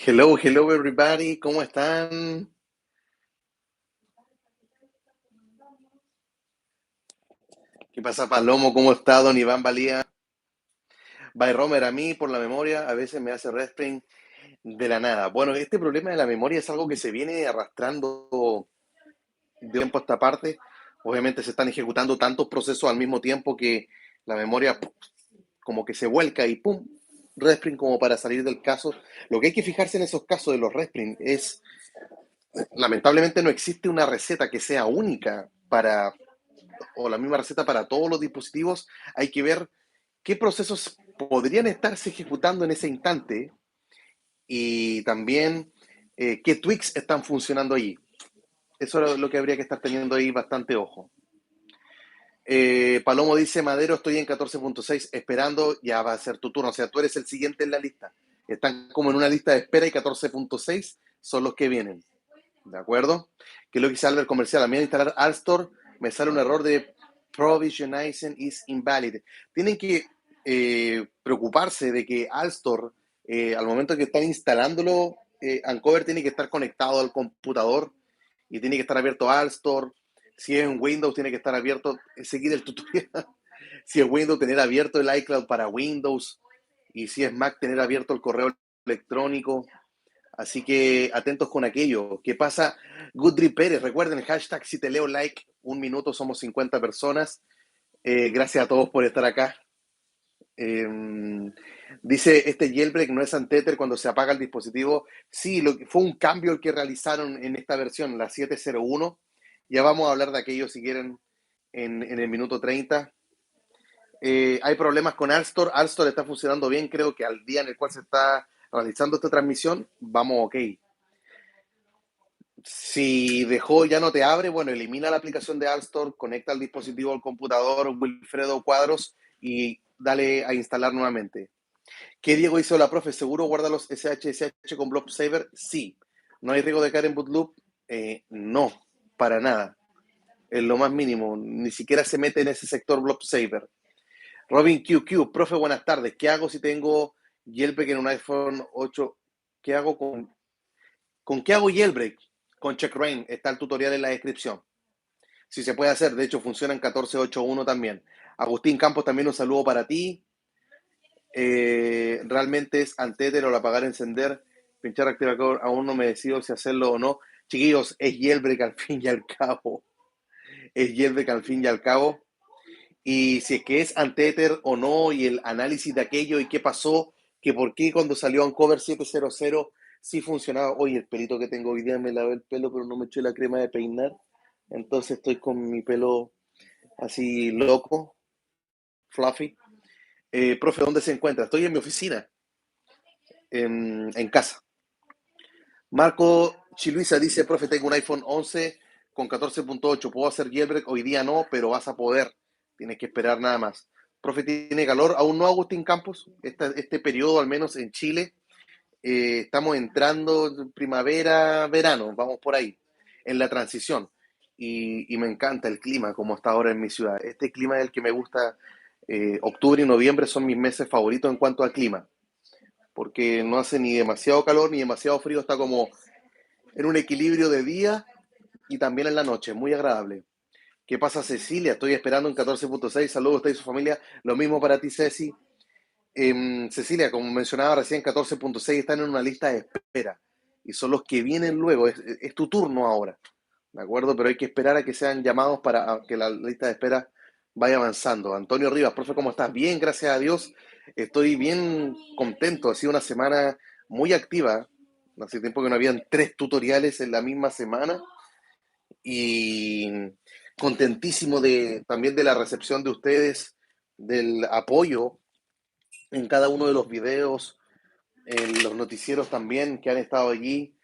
Hello, hello everybody, ¿cómo están? ¿Qué pasa, Palomo? ¿Cómo está, don Iván Valía? By Romer, a mí, por la memoria, a veces me hace wrestling de la nada. Bueno, este problema de la memoria es algo que se viene arrastrando de tiempo a esta parte. Obviamente se están ejecutando tantos procesos al mismo tiempo que la memoria como que se vuelca y ¡pum! Wrestling como para salir del caso. Lo que hay que fijarse en esos casos de los wrestling es, lamentablemente no existe una receta que sea única para o la misma receta para todos los dispositivos, hay que ver qué procesos podrían estarse ejecutando en ese instante y también qué tweaks están funcionando allí. Eso es lo que habría que estar teniendo ahí bastante ojo. Palomo dice, Madero, estoy en 14.6 esperando, ya va a ser tu turno. O sea, tú eres el siguiente en la lista. Están como en una lista de espera y 14.6 son los que vienen. ¿De acuerdo? Que es lo que dice Albert Comercial. A mí al instalar Alstor me sale un error de provisionizing is invalid. Tienen que preocuparse de que Alstor, al momento que están instalándolo, Uncover tiene que estar conectado al computador y tiene que estar abierto Alstor. Si es en Windows, tiene que estar abierto, seguir el tutorial. Si es Windows, tener abierto el iCloud para Windows. Y si es Mac, tener abierto el correo electrónico. Así que atentos con aquello. ¿Qué pasa? Goodry Pérez, recuerden, hashtag si te leo like, un minuto, somos 50 personas. Gracias a todos por estar acá. Eh, Dice, este jailbreak no es antether cuando se apaga el dispositivo. Sí, fue un cambio el que realizaron en esta versión, la 701. Ya vamos a hablar de aquello si quieren en el minuto 30. Hay problemas con Alstor. Alstor está funcionando bien, creo que al día en el cual se está realizando esta transmisión, vamos ok. Si dejó ya no te abre, bueno, elimina la aplicación de Alstor, conecta el dispositivo al computador Wilfredo Cuadros y dale a instalar nuevamente. ¿Qué Diego hizo la profe? ¿Seguro guarda los SHSH con Blob Saver? Sí. ¿No hay riesgo de caer en bootloop? No, para nada. Es lo más mínimo. Ni siquiera se mete en ese sector Blob Saver. Robin QQ, profe, buenas tardes. ¿Qué hago si tengo jailbreak en un iPhone 8? ¿Qué hago con qué hago jailbreak? Con CheckRain. Está el tutorial en la descripción. Si se puede hacer, de hecho funciona en 14.8.1 también. Agustín Campos, también un saludo para ti. Realmente es antether o apagar, encender, pinchar, activar, aún no me decido si hacerlo o no. Chiquillos, es jailbreak al fin y al cabo. Es jailbreak al fin y al cabo. Y si es que es antether o no, y el análisis de aquello y qué pasó, que por qué cuando salió Uncover 700 sí funcionaba. Oye, el pelito que tengo hoy día me lavé el pelo, pero no me eché la crema de peinar. Entonces estoy con mi pelo así loco, fluffy. Profe, ¿dónde se encuentra? Estoy en mi oficina, en casa. Marco Chiluisa dice, profe, tengo un iPhone 11 con 14.8, ¿puedo hacer jailbreak? Hoy día no, pero vas a poder. Tienes que esperar nada más. Profe, ¿tiene calor? Aún no, Agustín Campos. Este periodo, al menos en Chile, estamos entrando en primavera, verano, vamos por ahí, en la transición. Y me encanta el clima como está ahora en mi ciudad. Este clima es el que me gusta. Octubre y noviembre son mis meses favoritos en cuanto a clima, porque no hace ni demasiado calor ni demasiado frío, está como en un equilibrio de día y también en la noche, muy agradable. ¿Qué pasa, Cecilia? Estoy esperando en 14.6. Saludos a usted y su familia. Lo mismo para ti, Ceci. Cecilia, como mencionaba recién, 14.6 están en una lista de espera y son los que vienen luego. Es tu turno ahora, ¿de acuerdo? Pero hay que esperar a que sean llamados para que la lista de espera vaya avanzando. Antonio Rivas, profe, ¿cómo estás? Bien, gracias a Dios. Estoy bien contento. Ha sido una semana muy activa. Hace tiempo que no habían 3 tutoriales en la misma semana y contentísimo también de la recepción de ustedes, del apoyo en cada uno de los videos, en los noticieros también que han estado allí.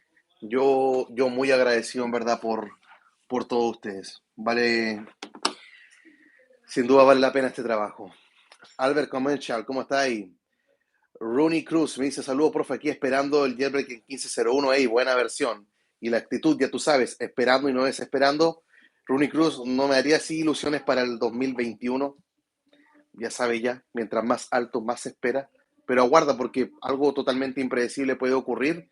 Yo muy agradecido en verdad por todos ustedes. Vale, sin duda vale la pena este trabajo. Albert Commercial, ¿cómo está ahí? Rooney Cruz me dice, saludo, profe, aquí esperando el jailbreak en 15.01. Hey, buena versión. Y la actitud, ya tú sabes, esperando y no desesperando. Rooney Cruz no me haría así ilusiones para el 2021. Ya sabe ya, mientras más alto, más se espera. Pero aguarda porque algo totalmente impredecible puede ocurrir.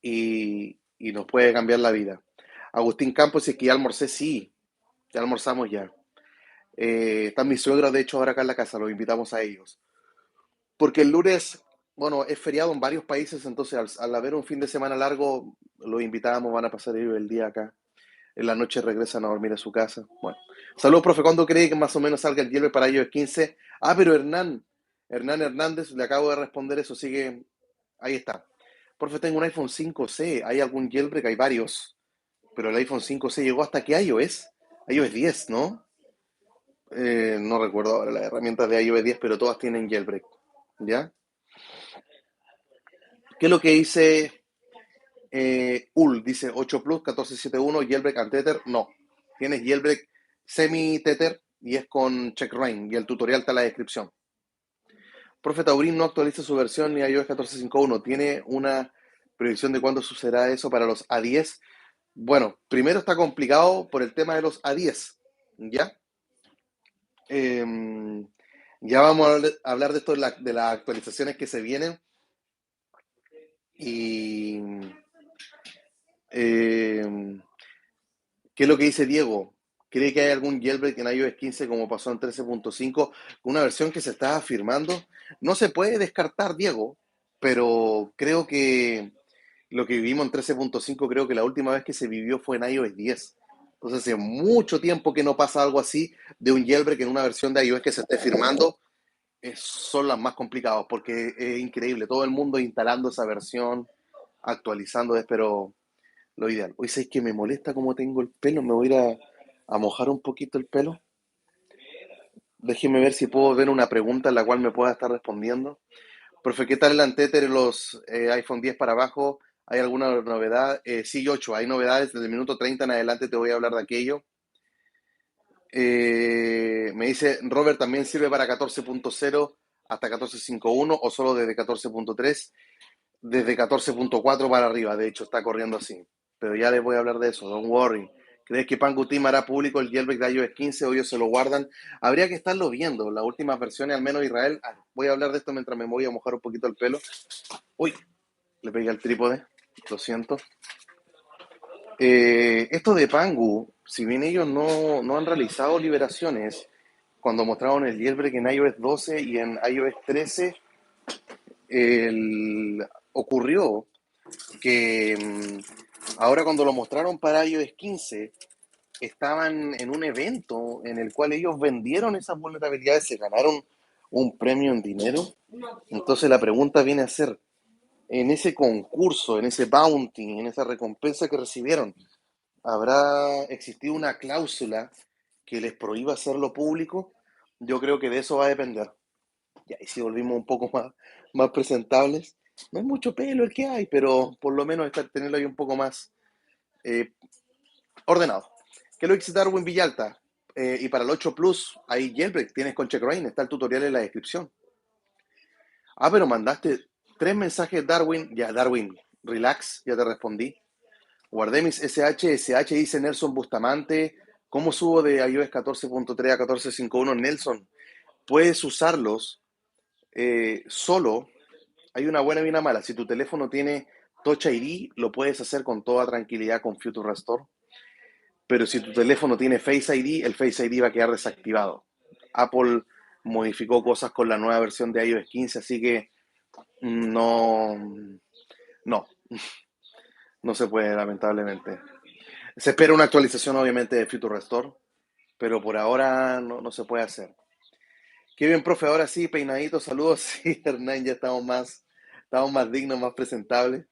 y nos puede cambiar la vida. Agustín Campos, si es que ya almorcé, sí, ya almorzamos ya. Están mis suegros, de hecho, ahora acá en la casa, los invitamos a ellos. Porque el lunes, bueno, es feriado en varios países, entonces al haber un fin de semana largo, los invitamos, van a pasar ellos el día acá. En la noche regresan a dormir a su casa. Bueno, saludos, profe. ¿Cuándo cree que más o menos salga el Yelve para iOS 15? Ah, pero Hernán Hernández, le acabo de responder eso, sigue, ahí está. Profe, tengo un iPhone 5C, ¿hay algún jailbreak? Hay varios, pero el iPhone 5C llegó hasta qué iOS? iOS 10, ¿no? No recuerdo ahora las herramientas de iOS 10, pero todas tienen jailbreak, ¿ya? ¿Qué es lo que dice Dice 8 Plus, 1471, jailbreak and tether. No, tienes jailbreak semi-tether y es con checkrain y el tutorial está en la descripción. Profe Taurín no actualiza su versión ni iOS 14.5.1. ¿Tiene una previsión de cuándo sucederá eso para los A10? Bueno, primero está complicado por el tema de los A10, ¿ya? Ya vamos a hablar de esto, de las actualizaciones que se vienen. Y eh, ¿qué es lo que dice Diego? ¿Cree que hay algún jailbreak en iOS 15 como pasó en 13.5? Una versión que se está afirmando. No se puede descartar, Diego, pero creo que lo que vivimos en 13.5, creo que la última vez que se vivió fue en iOS 10. Entonces hace mucho tiempo que no pasa algo así de un jailbreak en una versión de iOS que se esté firmando. Son las más complicadas porque es increíble. Todo el mundo instalando esa versión, actualizando, pero lo ideal. Hoy sabéis que me molesta cómo tengo el pelo, me voy a ir a mojar un poquito el pelo. Déjeme ver si puedo ver una pregunta en la cual me pueda estar respondiendo. Profe, ¿qué tal el antéter en los iPhone 10 para abajo? ¿Hay alguna novedad? Sí, 8, hay novedades. Desde el minuto 30 en adelante te voy a hablar de aquello. Me dice, Robert, ¿también sirve para 14.0 hasta 14.5.1 o solo desde 14.3? Desde 14.4 para arriba, de hecho, está corriendo así. Pero ya les voy a hablar de eso, don't worry. ¿Crees que Pangu Team hará público el jailbreak de iOS 15 o ellos se lo guardan? Habría que estarlo viendo, las últimas versiones, al menos Israel. Voy a hablar de esto mientras me voy a mojar un poquito el pelo. Uy, le pegué al trípode, lo siento. Esto de Pangu, si bien ellos no han realizado liberaciones, cuando mostraron el jailbreak en iOS 12 y en iOS 13, ocurrió que ahora cuando lo mostraron para iOS 15, estaban en un evento en el cual ellos vendieron esas vulnerabilidades, se ganaron un premio en dinero. Entonces la pregunta viene a ser, en ese concurso, en ese bounty, en esa recompensa que recibieron, ¿habrá existido una cláusula que les prohíba hacerlo público? Yo creo que de eso va a depender. Ya, y si volvimos un poco más presentables, no es mucho pelo el que hay, pero por lo menos tenerlo ahí un poco más eh, ordenado. ¿Qué lo dice Darwin Villalta? Y para el 8 Plus hay jailbreak, tienes con checkrain, está el tutorial en la descripción. Ah, pero mandaste 3 mensajes, Darwin. Ya, Darwin, relax, ya te respondí. Guardé mis SH dice Nelson Bustamante. ¿Cómo subo de iOS 14.3 a 14.5.1? Nelson, puedes usarlos solo. Hay una buena y una mala. Si tu teléfono tiene Touch ID, lo puedes hacer con toda tranquilidad con Future Restore. Pero si tu teléfono tiene Face ID, el Face ID va a quedar desactivado. Apple modificó cosas con la nueva versión de iOS 15, así que no, no, no se puede, lamentablemente. Se espera una actualización, obviamente, de Future Restore, pero por ahora no se puede hacer. Qué bien, profe, ahora sí, peinadito, saludos. Sí, Hernán, ya estamos más dignos, más presentables.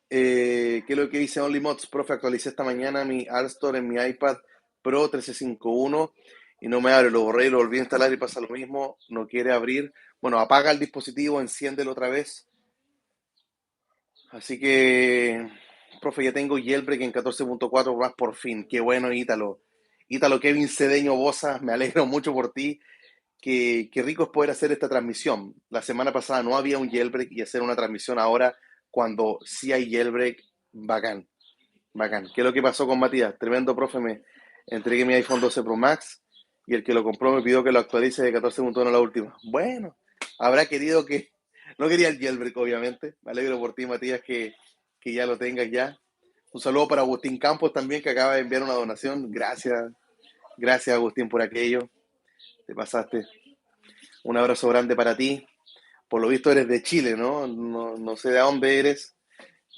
¿Qué es lo que dice OnlyMods? Profe, actualicé esta mañana mi AllStore en mi iPad Pro 1351 y no me abre, lo borré, lo volví a instalar y pasa lo mismo, no quiere abrir. Bueno, apaga el dispositivo, enciéndelo otra vez. Así que, profe, ya tengo jailbreak en 14.4 más por fin. Qué bueno, Ítalo. Ítalo, Kevin Cedeño Bosa, me alegro mucho por ti. Qué rico es poder hacer esta transmisión. La semana pasada no había un jailbreak y hacer una transmisión ahora cuando sí hay jailbreak, bacán. Bacán. ¿Qué es lo que pasó con Matías? Tremendo, profe. Me entregué mi iPhone 12 Pro Max y el que lo compró me pidió que lo actualice de 14.1 a la última. Bueno, habrá querido que No quería el jailbreak, obviamente. Me alegro por ti, Matías, que ya lo tengas ya. Un saludo para Agustín Campos también, que acaba de enviar una donación. Gracias, gracias Agustín por aquello. Te pasaste. Un abrazo grande para ti. Por lo visto eres de Chile, ¿no? No sé de dónde eres.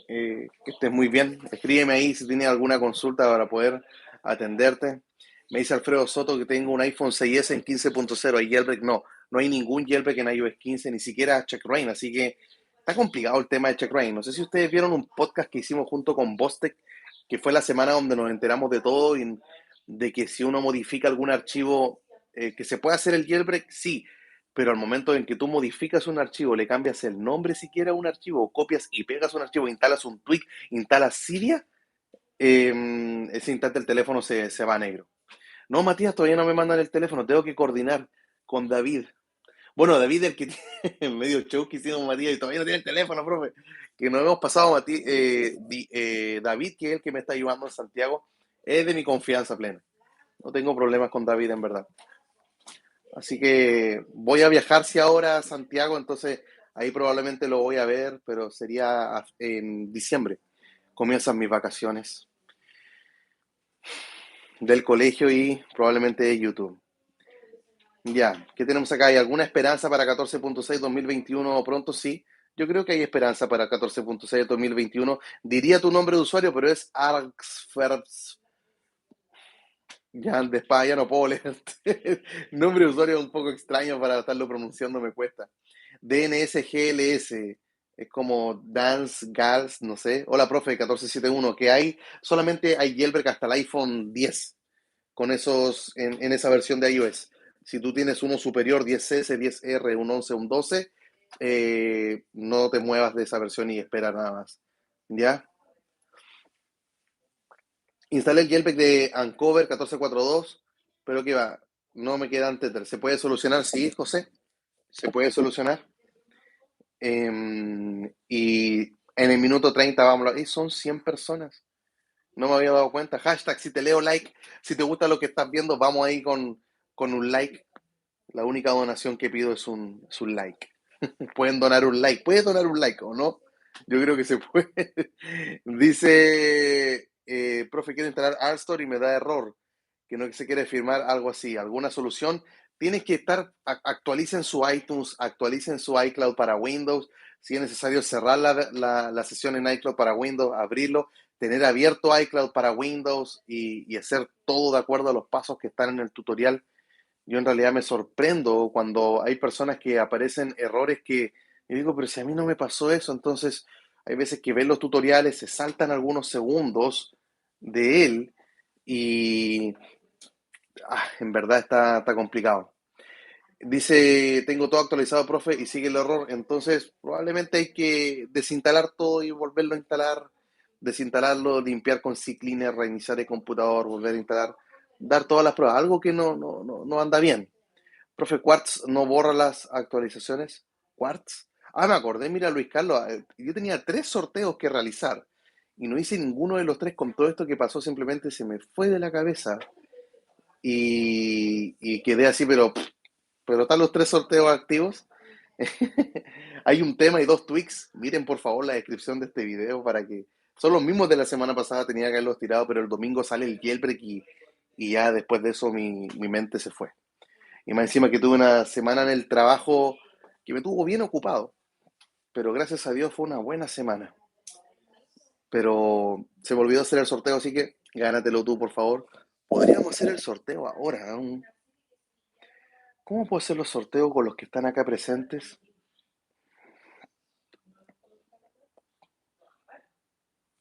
Que estés muy bien. Escríbeme ahí si tienes alguna consulta para poder atenderte. Me dice Alfredo Soto que tengo un iPhone 6S en 15.0. Hay jailbreak, no hay ningún jailbreak en iOS 15, ni siquiera checkra1n, así que está complicado el tema de checkra1n. No sé si ustedes vieron un podcast que hicimos junto con Bostec, que fue la semana donde nos enteramos de todo y de que si uno modifica algún archivo, que se puede hacer el jailbreak, sí, pero al momento en que tú modificas un archivo, le cambias el nombre siquiera a un archivo, copias y pegas un archivo, instalas un tweak, instalas Cydia, ese instante el teléfono se va a negro. No, Matías, todavía no me mandan el teléfono, tengo que coordinar con David. Bueno, David, el que tiene medio show que hicimos Matías y todavía no tiene el teléfono, profe. Que nos hemos pasado, David, que es el que me está ayudando en Santiago, es de mi confianza plena. No tengo problemas con David, en verdad. Así que voy a viajar si ahora a Santiago, entonces ahí probablemente lo voy a ver, pero sería en diciembre. Comienzan mis vacaciones del colegio y probablemente de YouTube. Ya, ¿qué tenemos acá? ¿Hay alguna esperanza para 14.6 2021 pronto? Sí, yo creo que hay esperanza para 14.6 2021. Diría tu nombre de usuario, pero es Arxferps. Ya, después ya no puedo leer. Nombre de usuario un poco extraño para estarlo pronunciando, me cuesta. DNSGLS, es como Dance Gals, no sé. Hola, profe, 1471, que hay, solamente hay jailbreak hasta el iPhone 10 con esos, en esa versión de iOS. Si tú tienes uno superior, 10S, 10R, un 11, un 12, no te muevas de esa versión y espera nada más. ¿Ya? Instalé el jailbreak de Uncover 1442, pero que va, no me queda Tether. ¿Se puede solucionar? Sí, José, se puede solucionar. Y en el minuto 30 vamos a... son 100 personas. No me había dado cuenta. Hashtag, si te leo like, si te gusta lo que estás viendo, vamos ahí con un like. La única donación que pido es un like. Pueden donar un like. ¿Puedes donar un like o no? Yo creo que se puede. Dice, profe, quiero instalar ArtStore y me da error. Que no se quiere firmar algo así. ¿Alguna solución? Tienes que estar, actualicen su iTunes, actualicen su iCloud para Windows. Si es necesario cerrar la sesión en iCloud para Windows, abrirlo, tener abierto iCloud para Windows y hacer todo de acuerdo a los pasos que están en el tutorial. Yo en realidad me sorprendo cuando hay personas que aparecen errores que yo digo, pero si a mí no me pasó eso, entonces hay veces que ven los tutoriales, se saltan algunos segundos de él y en verdad está complicado. Dice, tengo todo actualizado, profe, y sigue el error, entonces probablemente hay que desinstalar todo y volverlo a instalar, desinstalarlo, limpiar con CCleaner, reiniciar el computador, volver a instalar, dar todas las pruebas, algo que no anda bien. Profe, Quartz no borra las actualizaciones. ¿Quartz? Ah, me acordé, mira, Luis Carlos, yo tenía 3 sorteos que realizar y no hice ninguno de los 3 con todo esto que pasó, simplemente se me fue de la cabeza y quedé así, pero están los 3 sorteos activos. Hay un tema y 2 tweaks. Miren por favor la descripción de este video para que... Son los mismos de la semana pasada, tenía que haberlos tirado, pero el domingo sale el jailbreak y ya después de eso mi mente se fue. Y más encima que tuve una semana en el trabajo que me tuvo bien ocupado, pero gracias a Dios fue una buena semana. Pero se me olvidó hacer el sorteo, así que gánatelo tú, por favor. Podríamos hacer el sorteo ahora. ¿Cómo puedo hacer los sorteos con los que están acá presentes?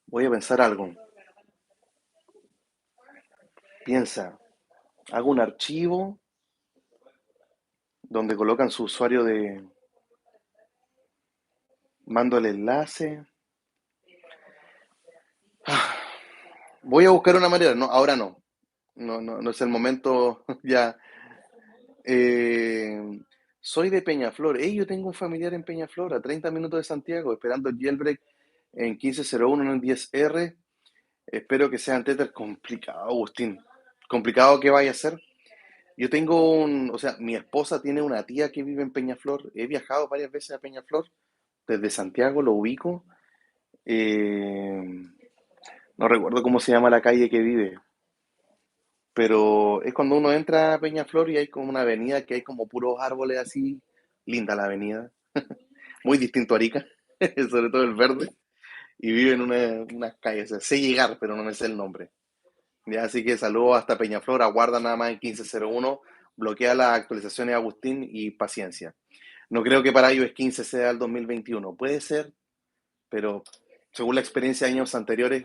Voy a pensar algo. Piensa, hago un archivo donde colocan su usuario de... Mando el enlace. Voy a buscar una manera. No, ahora no. No es el momento ya. Eh, soy de Peñaflor. Yo tengo un familiar en Peñaflor, a 30 minutos de Santiago, esperando el jailbreak en 1501 en el 10R. Espero que sea en Tether complicado, Agustín. Complicado que vaya a ser. Yo tengo o sea, mi esposa tiene una tía que vive en Peñaflor. He viajado varias veces a Peñaflor. Desde Santiago lo ubico. Eh, no recuerdo cómo se llama la calle que vive, pero es cuando uno entra a Peñaflor y hay como una avenida que hay como puros árboles así. Linda la avenida. Muy distinto a Arica, sobre todo el verde. Y vive en unas calles. O sea, sé llegar, pero no me sé el nombre. Ya, así que saludos hasta Peñaflor. Aguarda nada más en 1501. Bloquea las actualizaciones Agustín y paciencia. No creo que para iOS 15 sea el 2021. Puede ser, pero según la experiencia de años anteriores,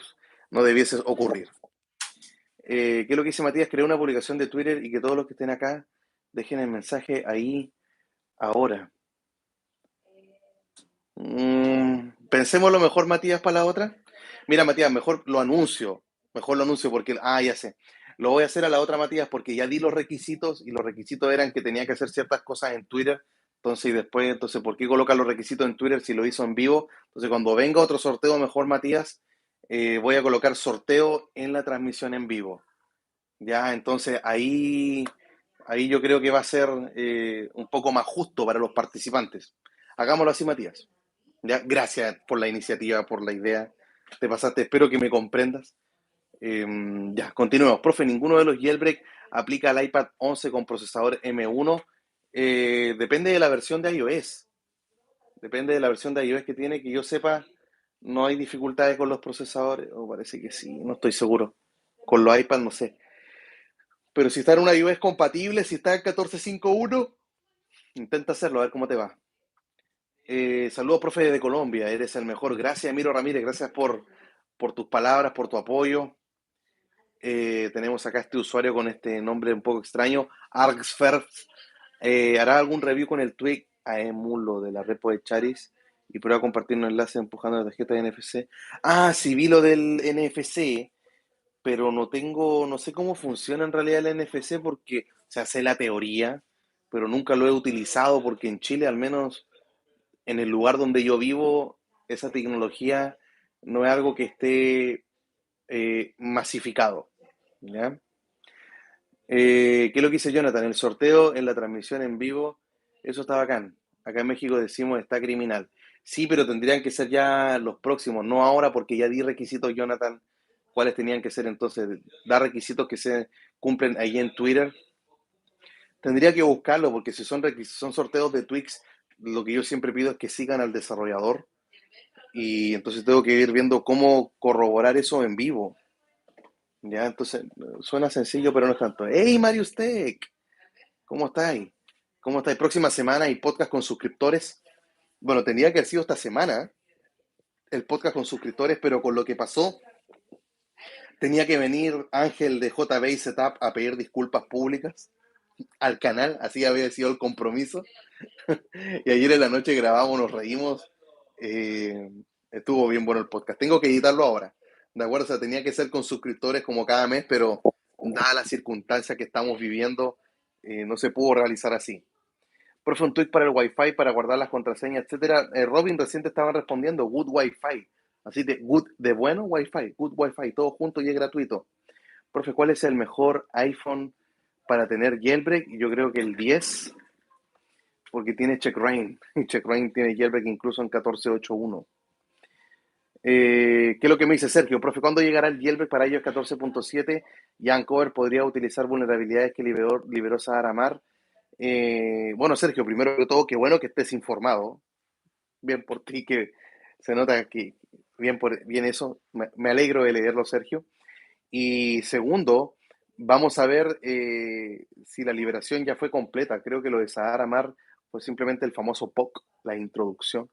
no debiese ocurrir. ¿Qué es lo que dice Matías? Creó una publicación de Twitter y que todos los que estén acá dejen el mensaje ahí ahora. Pensemos lo mejor, Matías, para la otra. Mira, Matías, mejor lo anuncio. Mejor lo anuncio porque, ya sé. Lo voy a hacer a la otra, Matías, porque ya di los requisitos y los requisitos eran que tenía que hacer ciertas cosas en Twitter. Entonces, y después, ¿por qué colocar los requisitos en Twitter si lo hizo en vivo? Entonces, cuando venga otro sorteo, mejor, Matías, voy a colocar sorteo en la transmisión en vivo. Ya, entonces ahí yo creo que va a ser un poco más justo para los participantes. Hagámoslo así, Matías. Ya, gracias por la iniciativa, por la idea. Te pasaste, espero que me comprendas. Ya, continuemos. Profe, ninguno de los jailbreak aplica al iPad 11 con procesador M1. Depende de la versión de iOS. Depende de la versión de iOS que tiene, que yo sepa, no hay dificultades con los procesadores. O parece que sí, no estoy seguro. Con los iPads no sé. Pero si está en una iOS compatible, si está en 14.5.1, intenta hacerlo, a ver cómo te va. Saludos, profe de Colombia, eres el mejor. Gracias, Miro Ramírez, gracias por tus palabras, por tu apoyo. Tenemos acá este usuario con este nombre un poco extraño, Arxfer. ¿Hará algún review con el tweak a emulo de la repo de Charis y prueba a compartir un enlace empujando la tarjeta de NFC? Ah, sí, vi lo del NFC, pero no sé cómo funciona en realidad el NFC porque, o sea, sé la teoría, pero nunca lo he utilizado porque en Chile, al menos en el lugar donde yo vivo, esa tecnología no es algo que esté masificado. ¿Ya? ¿Qué es lo que dice Jonathan? El sorteo en la transmisión en vivo, eso está bacán. Acá en México decimos está criminal. Sí, pero tendrían que ser ya los próximos, no ahora porque ya di requisitos, Jonathan, cuáles tenían que ser entonces. Da requisitos que se cumplen ahí en Twitter. Tendría que buscarlo porque si son sorteos de Twix, lo que yo siempre pido es que sigan al desarrollador y entonces tengo que ir viendo cómo corroborar eso en vivo. Ya, entonces suena sencillo, pero no es tanto. ¡Hey, Marius Tech! ¿Cómo estáis? ¿Cómo estáis? Próxima semana hay podcast con suscriptores. Bueno, tendría que haber sido esta semana el podcast con suscriptores, pero con lo que pasó, tenía que venir Ángel de JB Setup a pedir disculpas públicas al canal, así había sido el compromiso. Y ayer en la noche grabamos, nos reímos. eh, Estuvo bien bueno el podcast. Tengo que editarlo ahora. ¿De acuerdo? O sea, tenía que ser con suscriptores como cada mes, pero dada la circunstancia que estamos viviendo, no se pudo realizar así. Profe, un tweet para el Wi-Fi, para guardar las contraseñas, etcétera. Robin recién te estaban respondiendo, good Wi-Fi. Así de good, de bueno Wi-Fi, good Wi-Fi, todo junto y es gratuito. Profe, ¿cuál es el mejor iPhone para tener jailbreak? Yo creo que el 10, porque tiene checkrain. Checkrain tiene jailbreak incluso en 14.8.1. ¿Qué es lo que me dice Sergio? Profe, ¿cuándo llegará el jailbreak para iOS 14.7? Y Uncover podría utilizar vulnerabilidades que liberó Sahara Mar. Bueno, Sergio, primero que todo, qué bueno que estés informado. Bien por ti, que se nota que bien eso. Me alegro de leerlo, Sergio. Y segundo, vamos a ver si la liberación ya fue completa. Creo que lo de Sahara Mar fue simplemente el famoso POC, la introducción,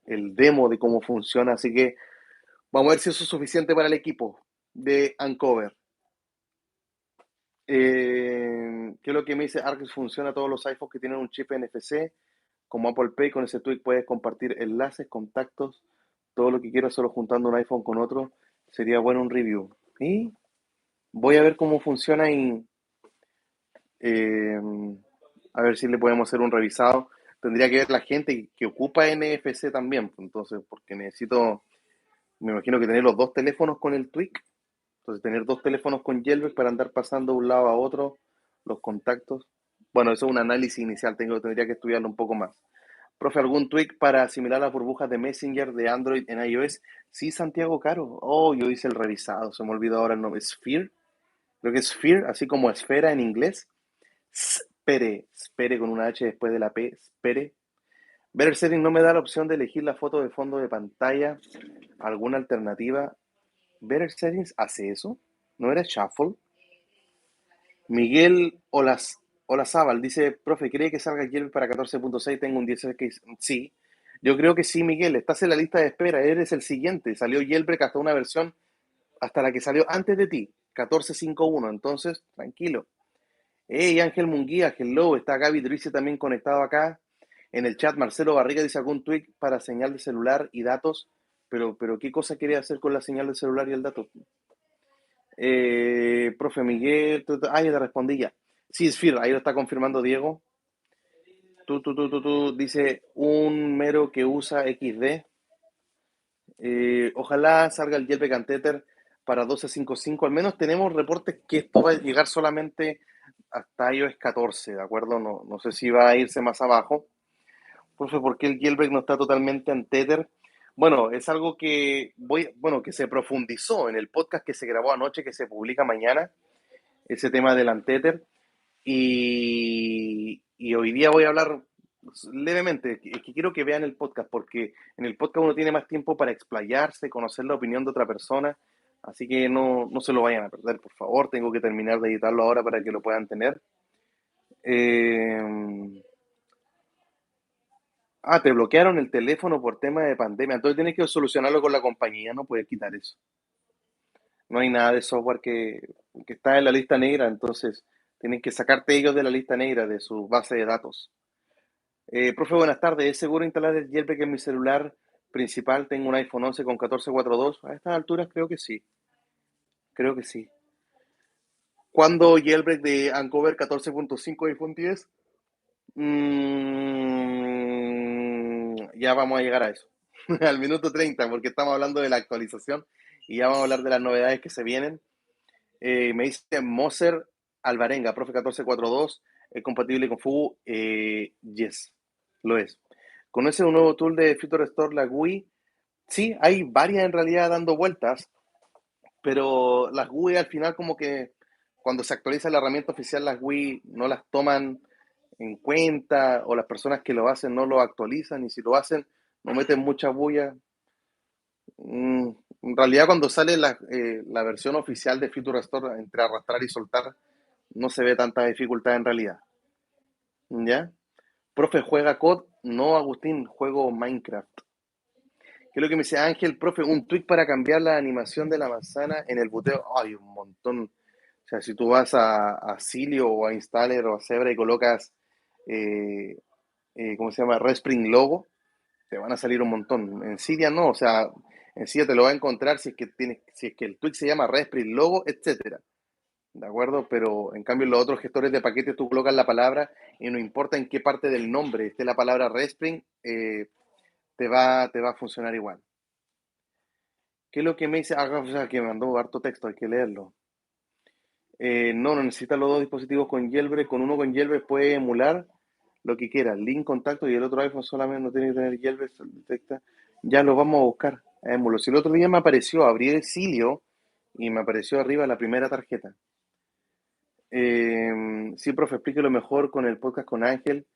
el demo de cómo funciona. Así que vamos a ver si eso es suficiente para el equipo de Uncover. ¿Qué es lo que me dice? Arcus funciona a todos los iPhones que tienen un chip NFC, como Apple Pay. Con ese tweak puedes compartir enlaces, contactos, todo lo que quieras solo juntando un iPhone con otro. Sería bueno un review. Y voy a ver cómo funciona y eh, a ver si le podemos hacer un revisado. Tendría que ver la gente que ocupa NFC también, pues, entonces, porque necesito, me imagino que tener los dos teléfonos con el tweak. Entonces, tener dos teléfonos con jailbreak para andar pasando de un lado a otro, los contactos. Bueno, eso es un análisis inicial, tendría que estudiarlo un poco más. Profe, ¿algún tweak para asimilar las burbujas de Messenger de Android en iOS? Sí, Santiago Caro. Oh, yo hice el revisado, se me olvidó ahora el nombre. Sphere, creo que es Sphere, así como esfera en inglés. Spere con una H después de la P, Spere. Better Setting no me da la opción de elegir la foto de fondo de pantalla. ¿Alguna alternativa? ¿Better Settings hace eso? ¿No era Shuffle? Miguel Olazábal dice, profe, ¿cree que salga Yelp para 14.6? Tengo un 10X. Sí, yo creo que sí, Miguel. Estás en la lista de espera. Eres el siguiente. Salió Jailbreak hasta una versión, hasta la que salió antes de ti, 14.5.1. Entonces, tranquilo. Hey, Ángel Munguía, hello. Está Gaby Drice también conectado acá. En el chat, Marcelo Barriga dice algún tweet para señal de celular y datos. Pero ¿qué cosa quiere hacer con la señal de celular y el dato? Profe Miguel, ya te respondí ya. Sí, Sphere, ahí lo está confirmando Diego. Dice un mero que usa XD. Ojalá salga el Jetpack and Tether para 12.5.5. Al menos tenemos reportes que esto va a llegar solamente hasta iOS 14, ¿de acuerdo? No sé si va a irse más abajo. Profe, ¿por qué el jailbreak no está totalmente en Tether? Bueno, es algo que se profundizó en el podcast que se grabó anoche, que se publica mañana, ese tema del Untether. Y hoy día voy a hablar levemente, es que quiero que vean el podcast, porque en el podcast uno tiene más tiempo para explayarse, conocer la opinión de otra persona, así que no se lo vayan a perder, por favor. Tengo que terminar de editarlo ahora para que lo puedan tener. Eh, te bloquearon el teléfono por tema de pandemia, entonces tienes que solucionarlo con la compañía, no puedes quitar eso. No hay nada de software que está en la lista negra, entonces tienen que sacarte ellos de la lista negra, de su base de datos. Profe, buenas tardes. ¿Es seguro instalar el jailbreak en mi celular principal? Tengo un iPhone 11 con 14.4.2. A estas alturas creo que sí. Creo que sí. ¿Cuándo jailbreak de Ancover 14.5 iPhone 10? Ya vamos a llegar a eso. Al minuto 30, porque estamos hablando de la actualización y ya vamos a hablar de las novedades que se vienen. Me dice Moser Alvarenga, profe 14.4.2, ¿es compatible con Fugu? Yes, lo es. ¿Conoce un nuevo tool de Feature Store, la GUI? Sí, hay varias en realidad dando vueltas, pero las GUI al final como que cuando se actualiza la herramienta oficial, las GUI no las toman en cuenta o las personas que lo hacen no lo actualizan y si lo hacen no meten mucha bulla. En realidad cuando sale la versión oficial de Feature Store entre arrastrar y soltar, no se ve tanta dificultad en realidad. ¿Ya? Profe, ¿juega COD? No, Agustín, juego Minecraft. ¿Qué es lo que me dice Ángel? Profe, un tweak para cambiar la animación de la manzana en el boteo. Hay un montón. O sea, si tú vas a Cilio o a Installer o a Zebra y colocas, eh, ¿cómo se llama? Respring Logo, te van a salir un montón. En Cydia no, o sea, en Cydia te lo va a encontrar si es que el tweak se llama Respring Logo, etcétera. ¿De acuerdo? Pero en cambio en los otros gestores de paquetes tú colocas la palabra y no importa en qué parte del nombre esté la palabra Respring, te va a funcionar igual. ¿Qué es lo que me dice? O sea, que me mandó harto texto, hay que leerlo. No necesita los dos dispositivos con Jailbreak. Con uno con Jailbreak puede emular lo que quiera. Link, contacto y el otro iPhone solamente no tiene que tener Jailbreak. Detecta. Ya lo vamos a buscar. Emulo. Si el otro día me apareció, abrí el Cilio y me apareció arriba la primera tarjeta. Sí, profe, explíquelo mejor con el podcast con Ángel.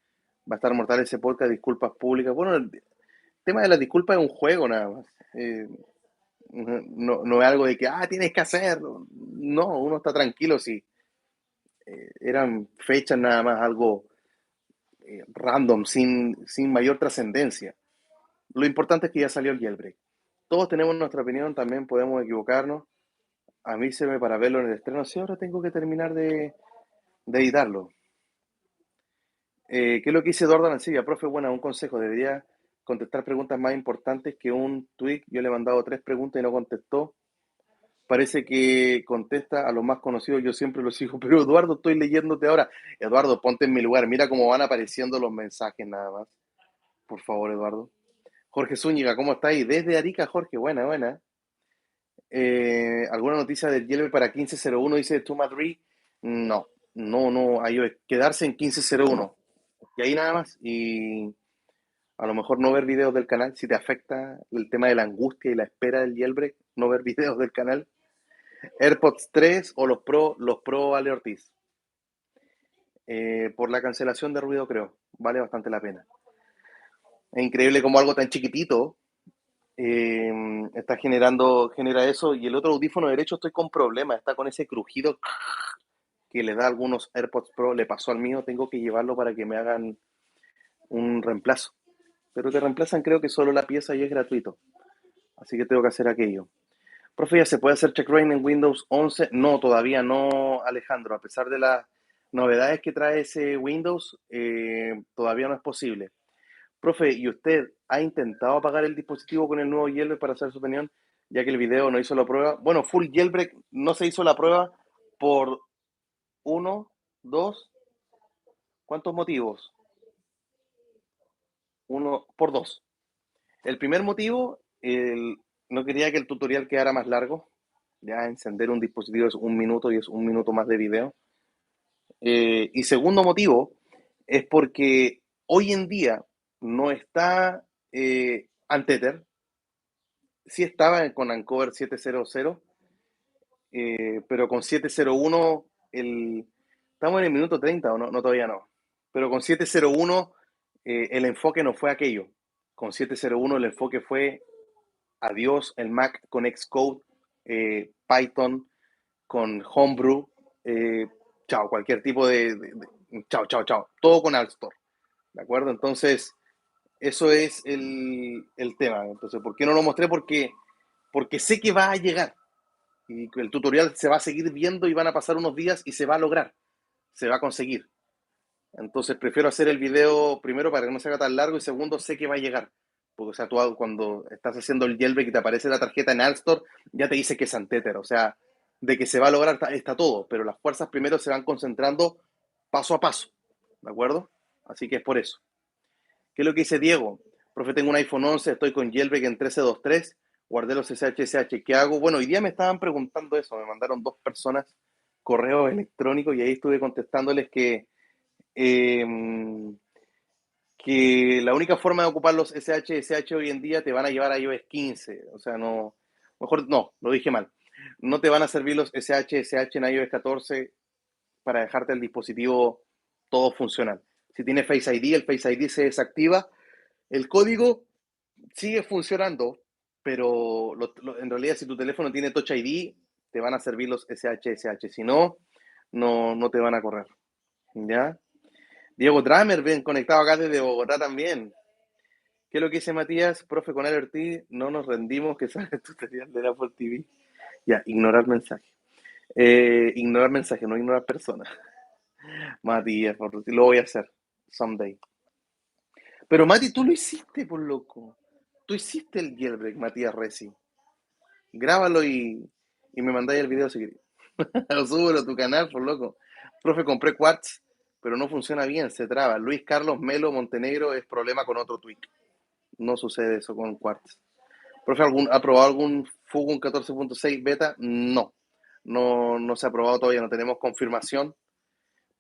Va a estar mortal ese podcast, disculpas públicas. Bueno, el tema de las disculpas es un juego nada más. No es algo de que, tienes que hacerlo. No, uno está tranquilo si eran fechas nada más, algo random, sin mayor trascendencia. Lo importante es que ya salió el jailbreak. Todos tenemos nuestra opinión, también podemos equivocarnos. A mí se me para verlo en el estreno. Sí, ahora tengo que terminar de editarlo. ¿Qué es lo que dice Eduardo Arancibia? Profe, bueno, un consejo, debería contestar preguntas más importantes que un tweet. Yo le he mandado 3 preguntas y no contestó. Parece que contesta a los más conocidos, yo siempre los sigo, pero Eduardo, estoy leyéndote ahora. Eduardo, ponte en mi lugar, mira cómo van apareciendo los mensajes nada más. Por favor, Eduardo. Jorge Zúñiga, ¿cómo está ahí? Desde Arica, Jorge, buena, buena. ¿Alguna noticia del Yelve para 15.01? Dice To Madrid. No, hay que quedarse en 15.01. Y ahí nada más. Y A lo mejor no ver videos del canal, si te afecta el tema de la angustia y la espera del jailbreak, no ver videos del canal. AirPods 3 o los Pro Ale Ortiz. Por la cancelación de ruido, creo. Vale bastante la pena. Es increíble como algo tan chiquitito genera eso. Y el otro audífono derecho estoy con problemas. Está con ese crujido que le da a algunos AirPods Pro. Le pasó al mío. Tengo que llevarlo para que me hagan un reemplazo. Pero te reemplazan creo que solo la pieza y es gratuito. Así que tengo que hacer aquello. Profe, ¿ya se puede hacer check rain en Windows 11? No, todavía no, Alejandro. A pesar de las novedades que trae ese Windows, todavía no es posible. Profe, ¿y usted ha intentado apagar el dispositivo con el nuevo jailbreak para hacer su opinión? Ya que el video no hizo la prueba. Bueno, full jailbreak no se hizo la prueba por uno, dos, ¿cuántos motivos? Uno, por dos. El primer motivo, no quería que el tutorial quedara más largo. Ya encender un dispositivo es un minuto y es un minuto más de video. Y segundo motivo es porque hoy en día no está Untether, sí estaba con Ancover 700, pero con 701 estamos en el minuto 30 o no, no todavía no, pero con 701 el enfoque no fue aquello, con 701 el enfoque fue adiós el Mac con Xcode, Python, con Homebrew, chao, cualquier tipo chao, chao, chao, todo con Alstor, ¿de acuerdo? Entonces, eso es el tema. Entonces, ¿por qué no lo mostré? Porque sé que va a llegar y el tutorial se va a seguir viendo y van a pasar unos días y se va a lograr, se va a conseguir. Entonces, prefiero hacer el video primero para que no se haga tan largo y segundo, sé que va a llegar. Porque, o sea, tú cuando estás haciendo el jailbreak y te aparece la tarjeta en Alstor, ya te dice que es Untether. O sea, de que se va a lograr está todo, pero las fuerzas primero se van concentrando paso a paso. ¿De acuerdo? Así que es por eso. ¿Qué es lo que dice Diego? Profe, tengo un iPhone 11, estoy con jailbreak en 13.2.3, guardé los SSH, ¿qué hago? Bueno, hoy día me estaban preguntando eso, me mandaron dos personas correo electrónico y ahí estuve contestándoles eh, que la única forma de ocupar los SSH hoy en día te van a llevar a iOS 15. O sea, no, mejor no, lo dije mal. No te van a servir los SSH en iOS 14 para dejarte el dispositivo todo funcional. Si tiene Face ID, el Face ID se desactiva. El código sigue funcionando, pero en realidad si tu teléfono tiene Touch ID, te van a servir los SSH. Si no, no te van a correr. ¿Ya? Diego Dramer, ven conectado acá desde Bogotá también. ¿Qué es lo que dice Matías? Profe, con LRT no nos rendimos, que sale el tutorial de Apple TV. Ya, ignorar mensaje. Ignorar mensaje, no ignorar personas. Matías, lo voy a hacer. Someday. Pero Mati, tú lo hiciste, por loco. Tú hiciste el jailbreak, Matías Resi. Grábalo y me mandáis el video si queréis. Lo subo a tu canal, por loco. Profe, compré Quartz, pero no funciona bien, se traba. Luis Carlos Melo Montenegro es problema con otro tweet. No sucede eso con Quartz. Profe, ¿ha probado algún Fugun 14.6 beta? No. No se ha probado todavía, no tenemos confirmación.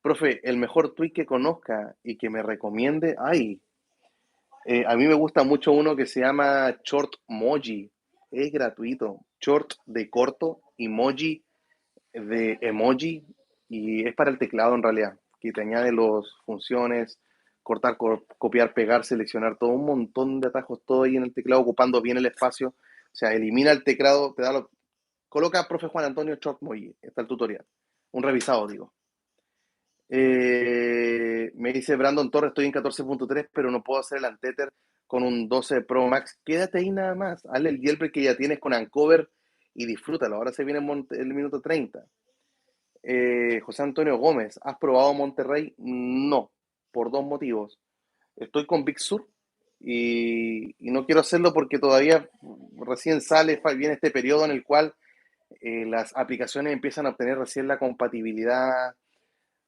Profe, el mejor tweet que conozca y que me recomiende, a mí me gusta mucho uno que se llama Shortmoji. Es gratuito. Short de corto, emoji de emoji y es para el teclado en realidad, que te añade las funciones, cortar, copiar, pegar, seleccionar, todo un montón de atajos, todo ahí en el teclado, ocupando bien el espacio. O sea, elimina el teclado, coloca profe Juan Antonio Shortmoji, está el tutorial. Un revisado, digo. Me dice Brandon Torres, estoy en 14.3, pero no puedo hacer el Untether con un 12 Pro Max. Quédate ahí nada más. Hazle el jailbreak que ya tienes con Uncover y disfrútalo. Ahora se viene el minuto 30. José Antonio Gómez, ¿has probado Monterrey? No, por dos motivos. Estoy con Big Sur y no quiero hacerlo porque todavía recién viene este periodo en el cual las aplicaciones empiezan a obtener recién la compatibilidad,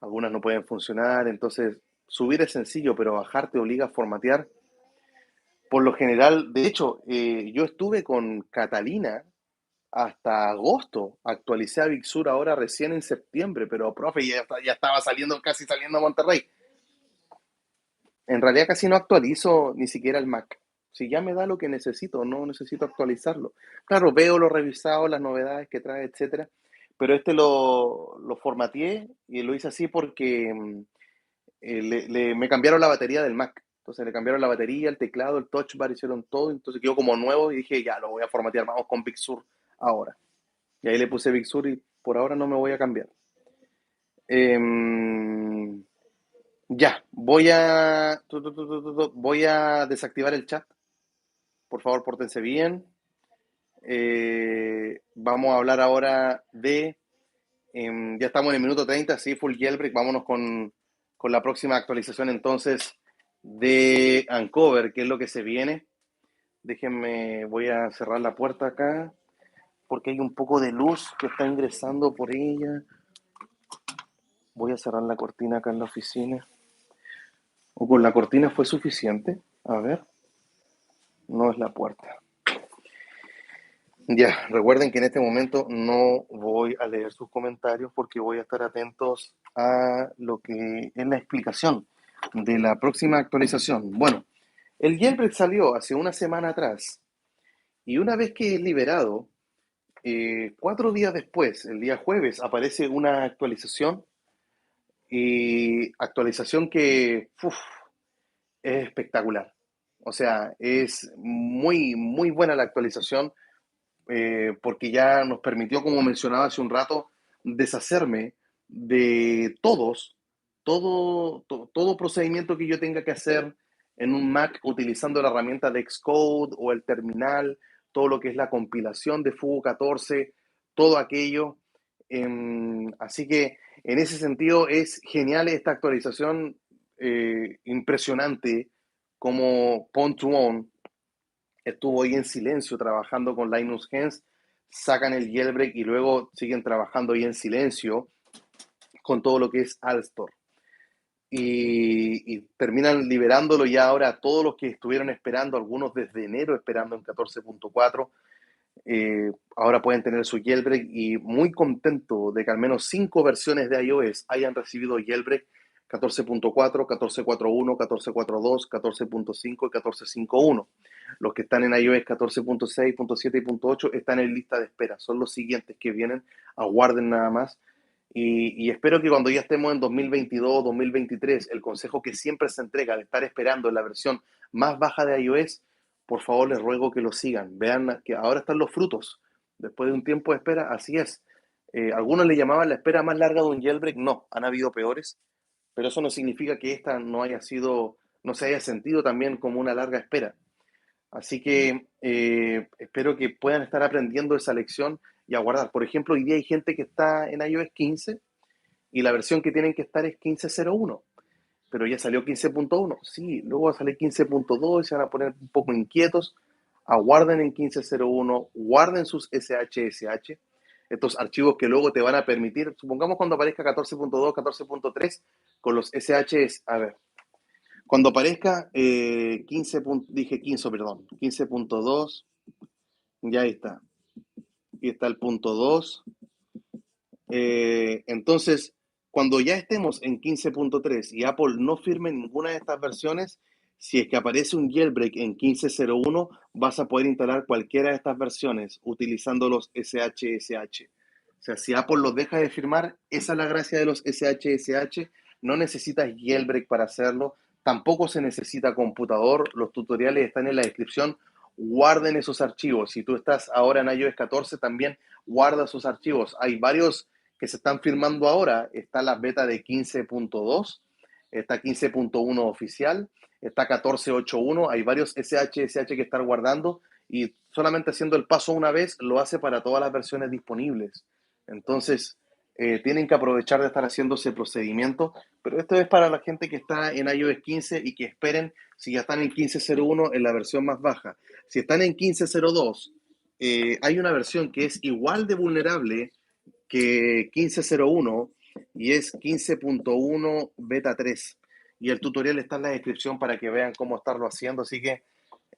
algunas no pueden funcionar, entonces subir es sencillo, pero bajar te obliga a formatear. Por lo general, de hecho, yo estuve con Catalina hasta agosto, actualicé a Big Sur ahora recién en septiembre, pero profe, ya estaba saliendo, casi saliendo a Monterrey. En realidad casi no actualizo ni siquiera el Mac. Si ya me da lo que necesito, no necesito actualizarlo. Claro, veo lo revisado, las novedades que trae, etcétera, pero este lo formateé y lo hice así porque me cambiaron la batería del Mac. Entonces le cambiaron la batería, el teclado, el touch bar, hicieron todo, entonces quedó como nuevo y dije, ya, lo voy a formatear, vamos con Big Sur ahora. Y ahí le puse Big Sur y por ahora no me voy a cambiar. Em, ya, voy a desactivar el chat. Por favor, pórtense bien. Vamos a hablar ahora ya estamos en el minuto 30, sí, full jailbreak. Vámonos con la próxima actualización entonces de Uncover, que es lo que se viene. Déjenme, voy a cerrar la puerta acá porque hay un poco de luz que está ingresando por ella. Voy a cerrar la cortina acá en la oficina. ¿O con la cortina fue suficiente? A ver, no es la puerta. Ya, recuerden que en este momento no voy a leer sus comentarios porque voy a estar atentos a lo que es la explicación de la próxima actualización. Bueno, el jailbreak salió hace una semana atrás y una vez que es liberado, 4 días después, el día jueves, aparece una actualización y actualización que es espectacular. O sea, es muy, muy buena la actualización porque ya nos permitió, como mencionaba hace un rato, deshacerme de todo procedimiento que yo tenga que hacer en un Mac utilizando la herramienta de Xcode o el terminal, todo lo que es la compilación de Fugu 14, todo aquello. Así que en ese sentido es genial esta actualización, impresionante como Pwn2Own estuvo ahí en silencio trabajando con Linus Hens, sacan el jailbreak y luego siguen trabajando ahí en silencio con todo lo que es Alstor. Y terminan liberándolo ya ahora a todos los que estuvieron esperando, algunos desde enero esperando en 14.4. Ahora pueden tener su jailbreak y muy contento de que al menos 5 versiones de iOS hayan recibido jailbreak 14.4, 14.4.1, 14.4.2, 14.5 y 14.5.1. Los que están en iOS 14.6, .7 y .8 están en lista de espera. Son los siguientes que vienen. Aguarden nada más. Y espero que cuando ya estemos en 2022, 2023, el consejo que siempre se entrega de estar esperando en la versión más baja de iOS, por favor les ruego que lo sigan. Vean que ahora están los frutos. Después de un tiempo de espera, así es. Algunos le llamaban la espera más larga de un jailbreak. No, han habido peores, pero eso no significa que esta no se haya sentido también como una larga espera. Así que espero que puedan estar aprendiendo esa lección y aguardar. Por ejemplo, hoy día hay gente que está en iOS 15 y la versión que tienen que estar es 15.01, pero ya salió 15.1. Sí, luego va a salir 15.2 y se van a poner un poco inquietos. Aguarden en 15.01, guarden sus SHSH, estos archivos que luego te van a permitir, supongamos cuando aparezca 14.2, 14.3, con los SHS, a ver, cuando aparezca 15, dije 15, perdón, 15.2, ya ahí está. Y está el punto 2. Entonces, cuando ya estemos en 15.3 y Apple no firme ninguna de estas versiones, si es que aparece un jailbreak en 15.01, vas a poder instalar cualquiera de estas versiones utilizando los SHSH. O sea, si Apple los deja de firmar, esa es la gracia de los SHSH. No necesitas jailbreak para hacerlo. Tampoco se necesita computador. Los tutoriales están en la descripción. Guarden esos archivos. Si tú estás ahora en iOS 14, también guarda sus archivos. Hay varios que se están firmando ahora. Está la beta de 15.2, está 15.1 oficial, está 14.8.1. Hay varios SHSH que están guardando y solamente haciendo el paso una vez lo hace para todas las versiones disponibles. Entonces, tienen que aprovechar de estar haciendo ese procedimiento, pero esto es para la gente que está en iOS 15 y que esperen si ya están en 15.01 en la versión más baja. Si están en 15.02, hay una versión que es igual de vulnerable que 15.01 y es 15.1 beta 3. Y el tutorial está en la descripción para que vean cómo estarlo haciendo. Así que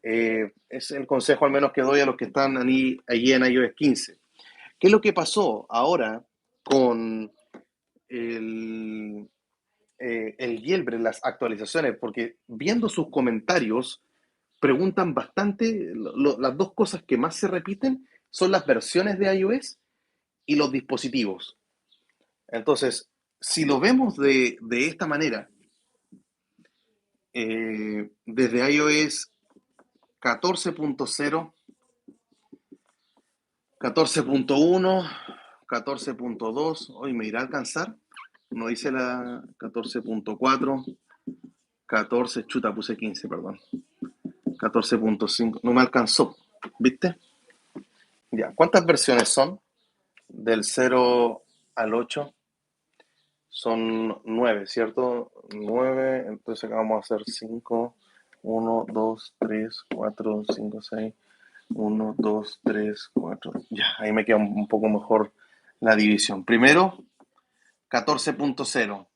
es el consejo al menos que doy a los que están allí en iOS 15. ¿Qué es lo que pasó ahora con el, el jailbreak, las actualizaciones, porque viendo sus comentarios, preguntan bastante, las dos cosas que más se repiten son las versiones de iOS y los dispositivos. Entonces, si lo vemos de esta manera, desde iOS 14.0, 14.1, 14.2, hoy me irá a alcanzar. No hice la 14.4, 14, chuta, puse 15, perdón. 14.5, no me alcanzó, ¿viste? Ya, ¿cuántas versiones son? Del 0 al 8 son 9, ¿cierto? 9, entonces acá vamos a hacer 5, 1, 2, 3, 4, 5, 6, 1, 2, 3, 4. Ya, ahí me queda un poco mejor la división. Primero, 14.0.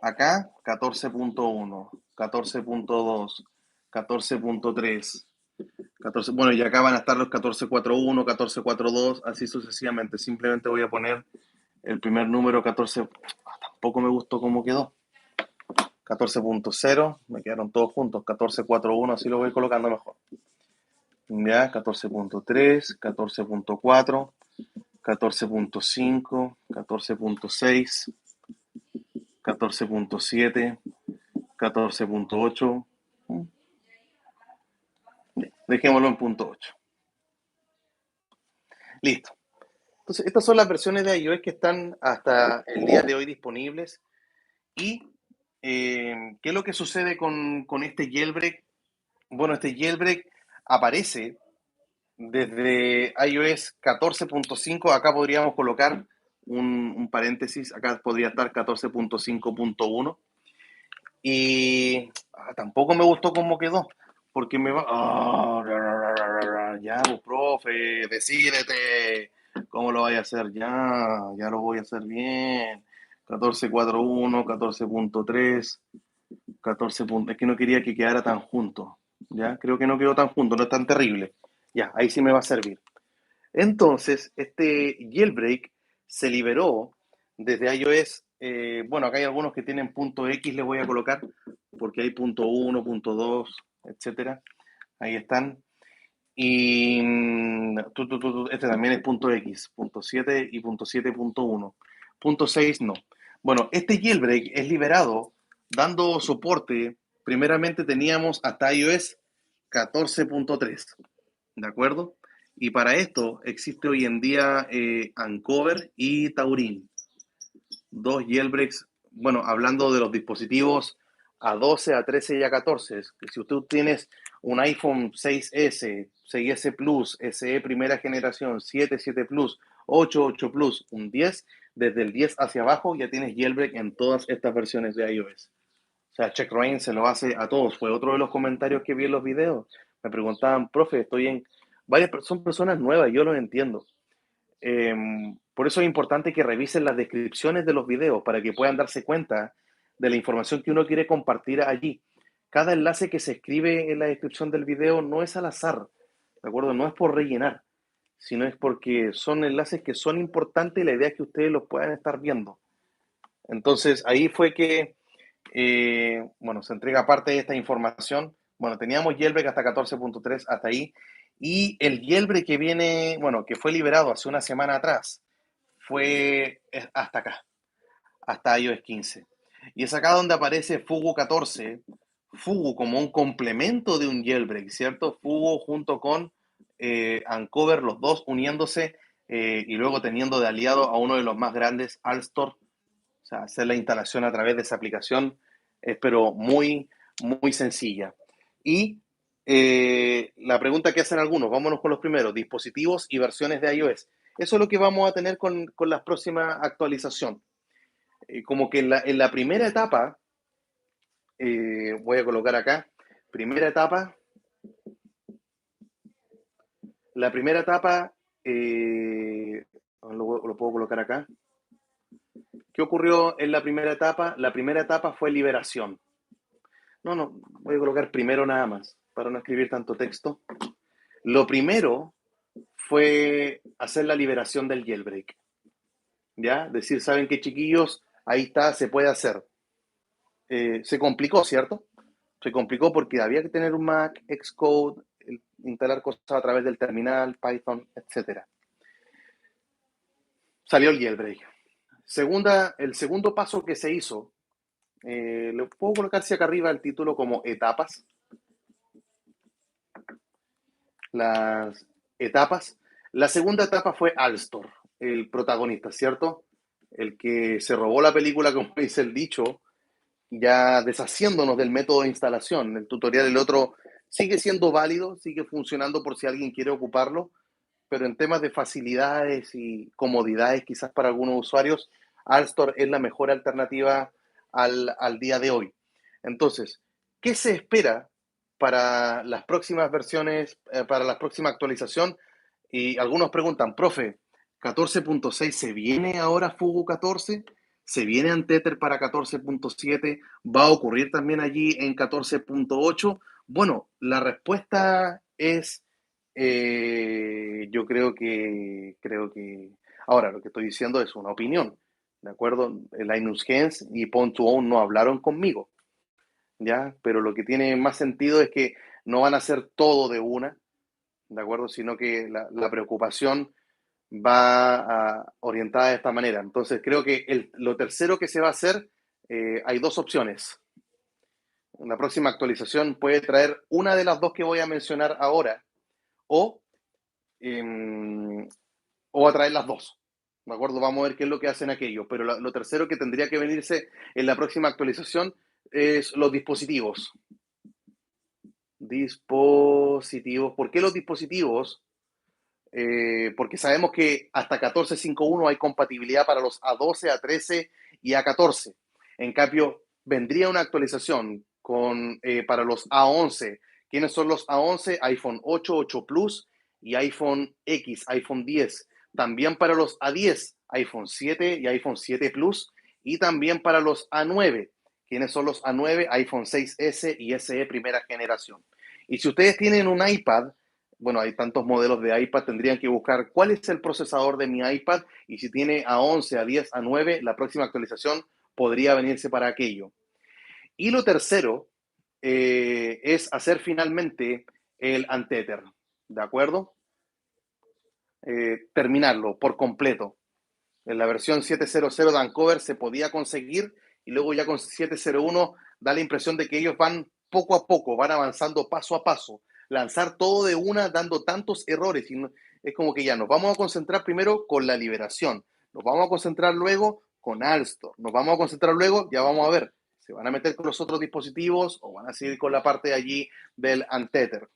Acá, 14.1, 14.2, 14.3, 14, bueno, y acá van a estar los 14.4.1, 14.4.2, así sucesivamente. Simplemente voy a poner el primer número 14. Tampoco me gustó cómo quedó. 14.0, me quedaron todos juntos. 14.4.1, así lo voy colocando mejor. Ya, 14.3, 14.4, 14.5, 14.6, 14.7, 14.8. Dejémoslo en punto 8. Listo. Entonces, estas son las versiones de iOS que están hasta el día de hoy disponibles. ¿Y qué es lo que sucede con este jailbreak? Bueno, este jailbreak aparece desde iOS 14.5. Acá podríamos colocar un paréntesis. Acá podría estar 14.5.1. Y tampoco me gustó cómo quedó. Porque me va... ya, pues, profe, decídete. ¿Cómo lo voy a hacer? Ya lo voy a hacer bien. 14.4.1, 14.3, 14. Es que no quería que quedara tan junto. Ya, creo que no quedó tan junto, no es tan terrible. Ya, ahí sí me va a servir. Entonces, este jailbreak se liberó desde iOS. Bueno, acá hay algunos que tienen punto X, le voy a colocar, porque hay punto 1, punto 2, etcétera. Ahí están. Y este también es punto X, punto 7 y punto 7.1. Punto 6 no. Bueno, este jailbreak es liberado dando soporte. Primeramente teníamos hasta iOS 14.3, ¿de acuerdo? Y para esto existe hoy en día Uncover y Taurin, dos jailbreaks, bueno, hablando de los dispositivos a 12, a 13 y a 14. Si usted tienes un iPhone 6S, 6S Plus, SE primera generación, 7, 7 Plus, 8, 8 Plus, un 10, desde el 10 hacia abajo ya tienes jailbreak en todas estas versiones de iOS. O sea, Checkra1n se lo hace a todos. Fue otro de los comentarios que vi en los videos. Me preguntaban, profe, estoy en... son personas nuevas, yo lo entiendo. Eh, por eso es importante que revisen las descripciones de los videos para que puedan darse cuenta de la información que uno quiere compartir allí. Cada enlace que se escribe en la descripción del video no es al azar, ¿de acuerdo? No es por rellenar, sino es porque son enlaces que son importantes y la idea es que ustedes los puedan estar viendo. Entonces, ahí fue que, bueno, se entrega parte de esta información. Bueno, teníamos jailbreak hasta 14.3, hasta ahí. Y el jailbreak que viene, bueno, que fue liberado hace una semana atrás, fue hasta acá, hasta iOS 15. Y es acá donde aparece Fugu 14, Fugu como un complemento de un jailbreak, ¿cierto? Fugu junto con Uncover, los dos uniéndose y luego teniendo de aliado a uno de los más grandes, Alstor. O sea, hacer la instalación a través de esa aplicación es pero muy, muy sencilla. Y la pregunta que hacen algunos, vámonos con los primeros, dispositivos y versiones de iOS. Eso es lo que vamos a tener con la próxima actualización. Como que en la primera etapa, voy a colocar acá, primera etapa, la primera etapa, lo puedo colocar acá. ¿Qué ocurrió en la primera etapa? La primera etapa fue liberación. No, voy a colocar primero nada más, para no escribir tanto texto. Lo primero fue hacer la liberación del jailbreak. ¿Ya? Decir, ¿saben qué, chiquillos? Ahí está, se puede hacer. se complicó, ¿cierto? Se complicó porque había que tener un Mac, Xcode, instalar cosas a través del terminal, Python, etcétera. Salió el jailbreak. El segundo paso que se hizo, le puedo colocar hacia acá arriba el título como etapas. Las etapas. La segunda etapa fue Alstor, el protagonista, ¿cierto? El que se robó la película, como dice el dicho, ya deshaciéndonos del método de instalación. El tutorial, el otro, sigue siendo válido, sigue funcionando por si alguien quiere ocuparlo, pero en temas de facilidades y comodidades, quizás para algunos usuarios, Alstor es la mejor alternativa al día de hoy. Entonces, ¿qué se espera para las próximas versiones, para la próxima actualización? Y algunos preguntan, profe, 14.6 ¿se viene ahora Fugu 14? ¿Se viene Anteater para 14.7? ¿Va a ocurrir también allí en 14.8? Bueno, la respuesta es, yo creo que, ahora lo que estoy diciendo es una opinión, ¿de acuerdo? Linus Gens y Pon2Own no hablaron conmigo, ¿ya? Pero lo que tiene más sentido es que no van a hacer todo de una, ¿de acuerdo? Sino que la preocupación va orientada de esta manera. Entonces, creo que lo tercero que se va a hacer, hay dos opciones. La próxima actualización puede traer una de las dos que voy a mencionar ahora, o, eh, o a traer las dos. ¿De acuerdo? Vamos a ver qué es lo que hacen aquellos. Pero lo tercero que tendría que venirse en la próxima actualización es los dispositivos. Dispositivos. ¿Por qué los dispositivos? Porque sabemos que hasta 14.5.1 hay compatibilidad para los A12, A13 y A14. En cambio, vendría una actualización para los A11. ¿Quiénes son los A11? iPhone 8, 8 Plus y iPhone X, iPhone 10. También para los A10, iPhone 7 y iPhone 7 Plus. Y también para los A9. ¿Quiénes son los A9? iPhone 6S y SE primera generación. Y si ustedes tienen un iPad, bueno, hay tantos modelos de iPad, tendrían que buscar cuál es el procesador de mi iPad y si tiene A11, A10, A9, la próxima actualización podría venirse para aquello. Y lo tercero es hacer finalmente el Anteater, ¿de acuerdo? Terminarlo por completo. En la versión 7.0.0 de Ancover se podía conseguir y luego ya con 7.0.1 da la impresión de que ellos van poco a poco, van avanzando paso a paso. Lanzar todo de una dando tantos errores y no, es como que ya nos vamos a concentrar primero con la liberación, nos vamos a concentrar luego con Alstor, nos vamos a concentrar luego, ya vamos a ver, se van a meter con los otros dispositivos o van a seguir con la parte de allí del Anteater.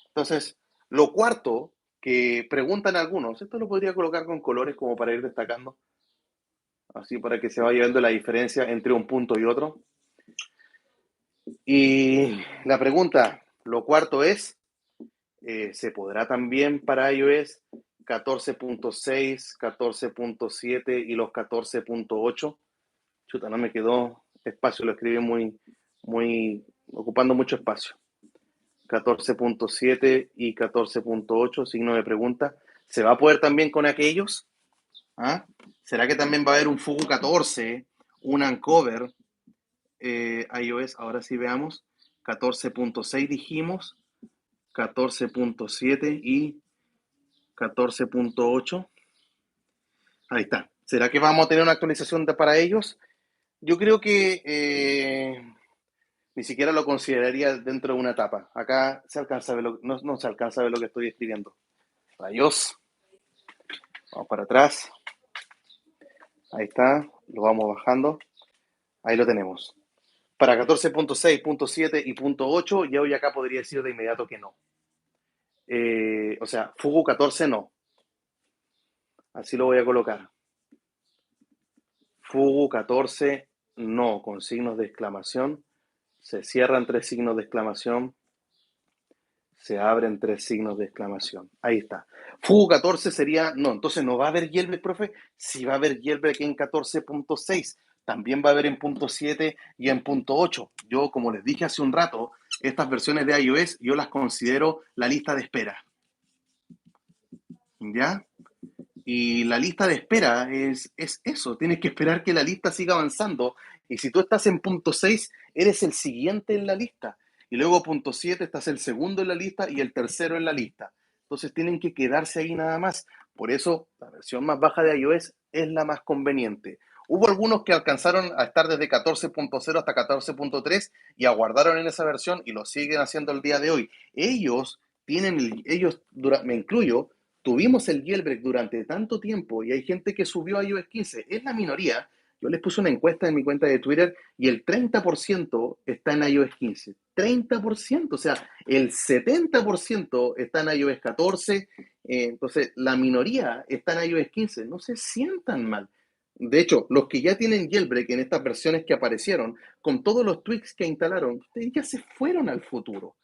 Entonces, lo cuarto que preguntan algunos, esto lo podría colocar con colores como para ir destacando, así para que se vaya viendo la diferencia entre un punto y otro. Y la pregunta, lo cuarto es, ¿se podrá también para iOS 14.6, 14.7 y los 14.8? Chuta, no me quedó espacio, lo escribí ocupando mucho espacio. 14.7 y 14.8, signo de pregunta. ¿Se va a poder también con aquellos? ¿Ah? ¿Será que también va a haber un Fugu 14, un Uncover, iOS? Ahora sí veamos. 14.6 dijimos, 14.7 y 14.8. Ahí está. ¿Será que vamos a tener una actualización para ellos? Yo creo que ni siquiera lo consideraría dentro de una etapa. Acá se alcanza a ver no se alcanza a ver lo que estoy escribiendo. Rayos. Vamos para atrás. Ahí está. Lo vamos bajando. Ahí lo tenemos. Para 14.6, punto 7 y punto 8, ya hoy acá podría decir de inmediato que no. O sea, Fugu 14 no. Así lo voy a colocar. Fugu 14 no, con signos de exclamación. Se cierran 3 signos de exclamación. Se abren 3 signos de exclamación. Ahí está. Fugu 14 sería, no, entonces no va a haber jailbreak, profe. Sí va a haber jailbreak en 14.6. También va a haber en punto 7 y en punto 8. Yo, como les dije hace un rato, estas versiones de iOS yo las considero la lista de espera. ¿Ya? Y la lista de espera es eso, tienes que esperar que la lista siga avanzando. Y si tú estás en punto 6, eres el siguiente en la lista. Y luego punto 7, estás el segundo en la lista y el tercero en la lista. Entonces tienen que quedarse ahí nada más. Por eso la versión más baja de iOS es la más conveniente. Hubo algunos que alcanzaron a estar desde 14.0 hasta 14.3 y aguardaron en esa versión y lo siguen haciendo el día de hoy. Me incluyo, tuvimos el jailbreak durante tanto tiempo y hay gente que subió a iOS 15, es la minoría. Yo les puse una encuesta en mi cuenta de Twitter y el 30% está en iOS 15. 30%, o sea, el 70% está en iOS 14. Entonces, la minoría está en iOS 15. No se sientan mal. De hecho, los que ya tienen jailbreak en estas versiones que aparecieron, con todos los tweaks que instalaron, ustedes ya se fueron al futuro.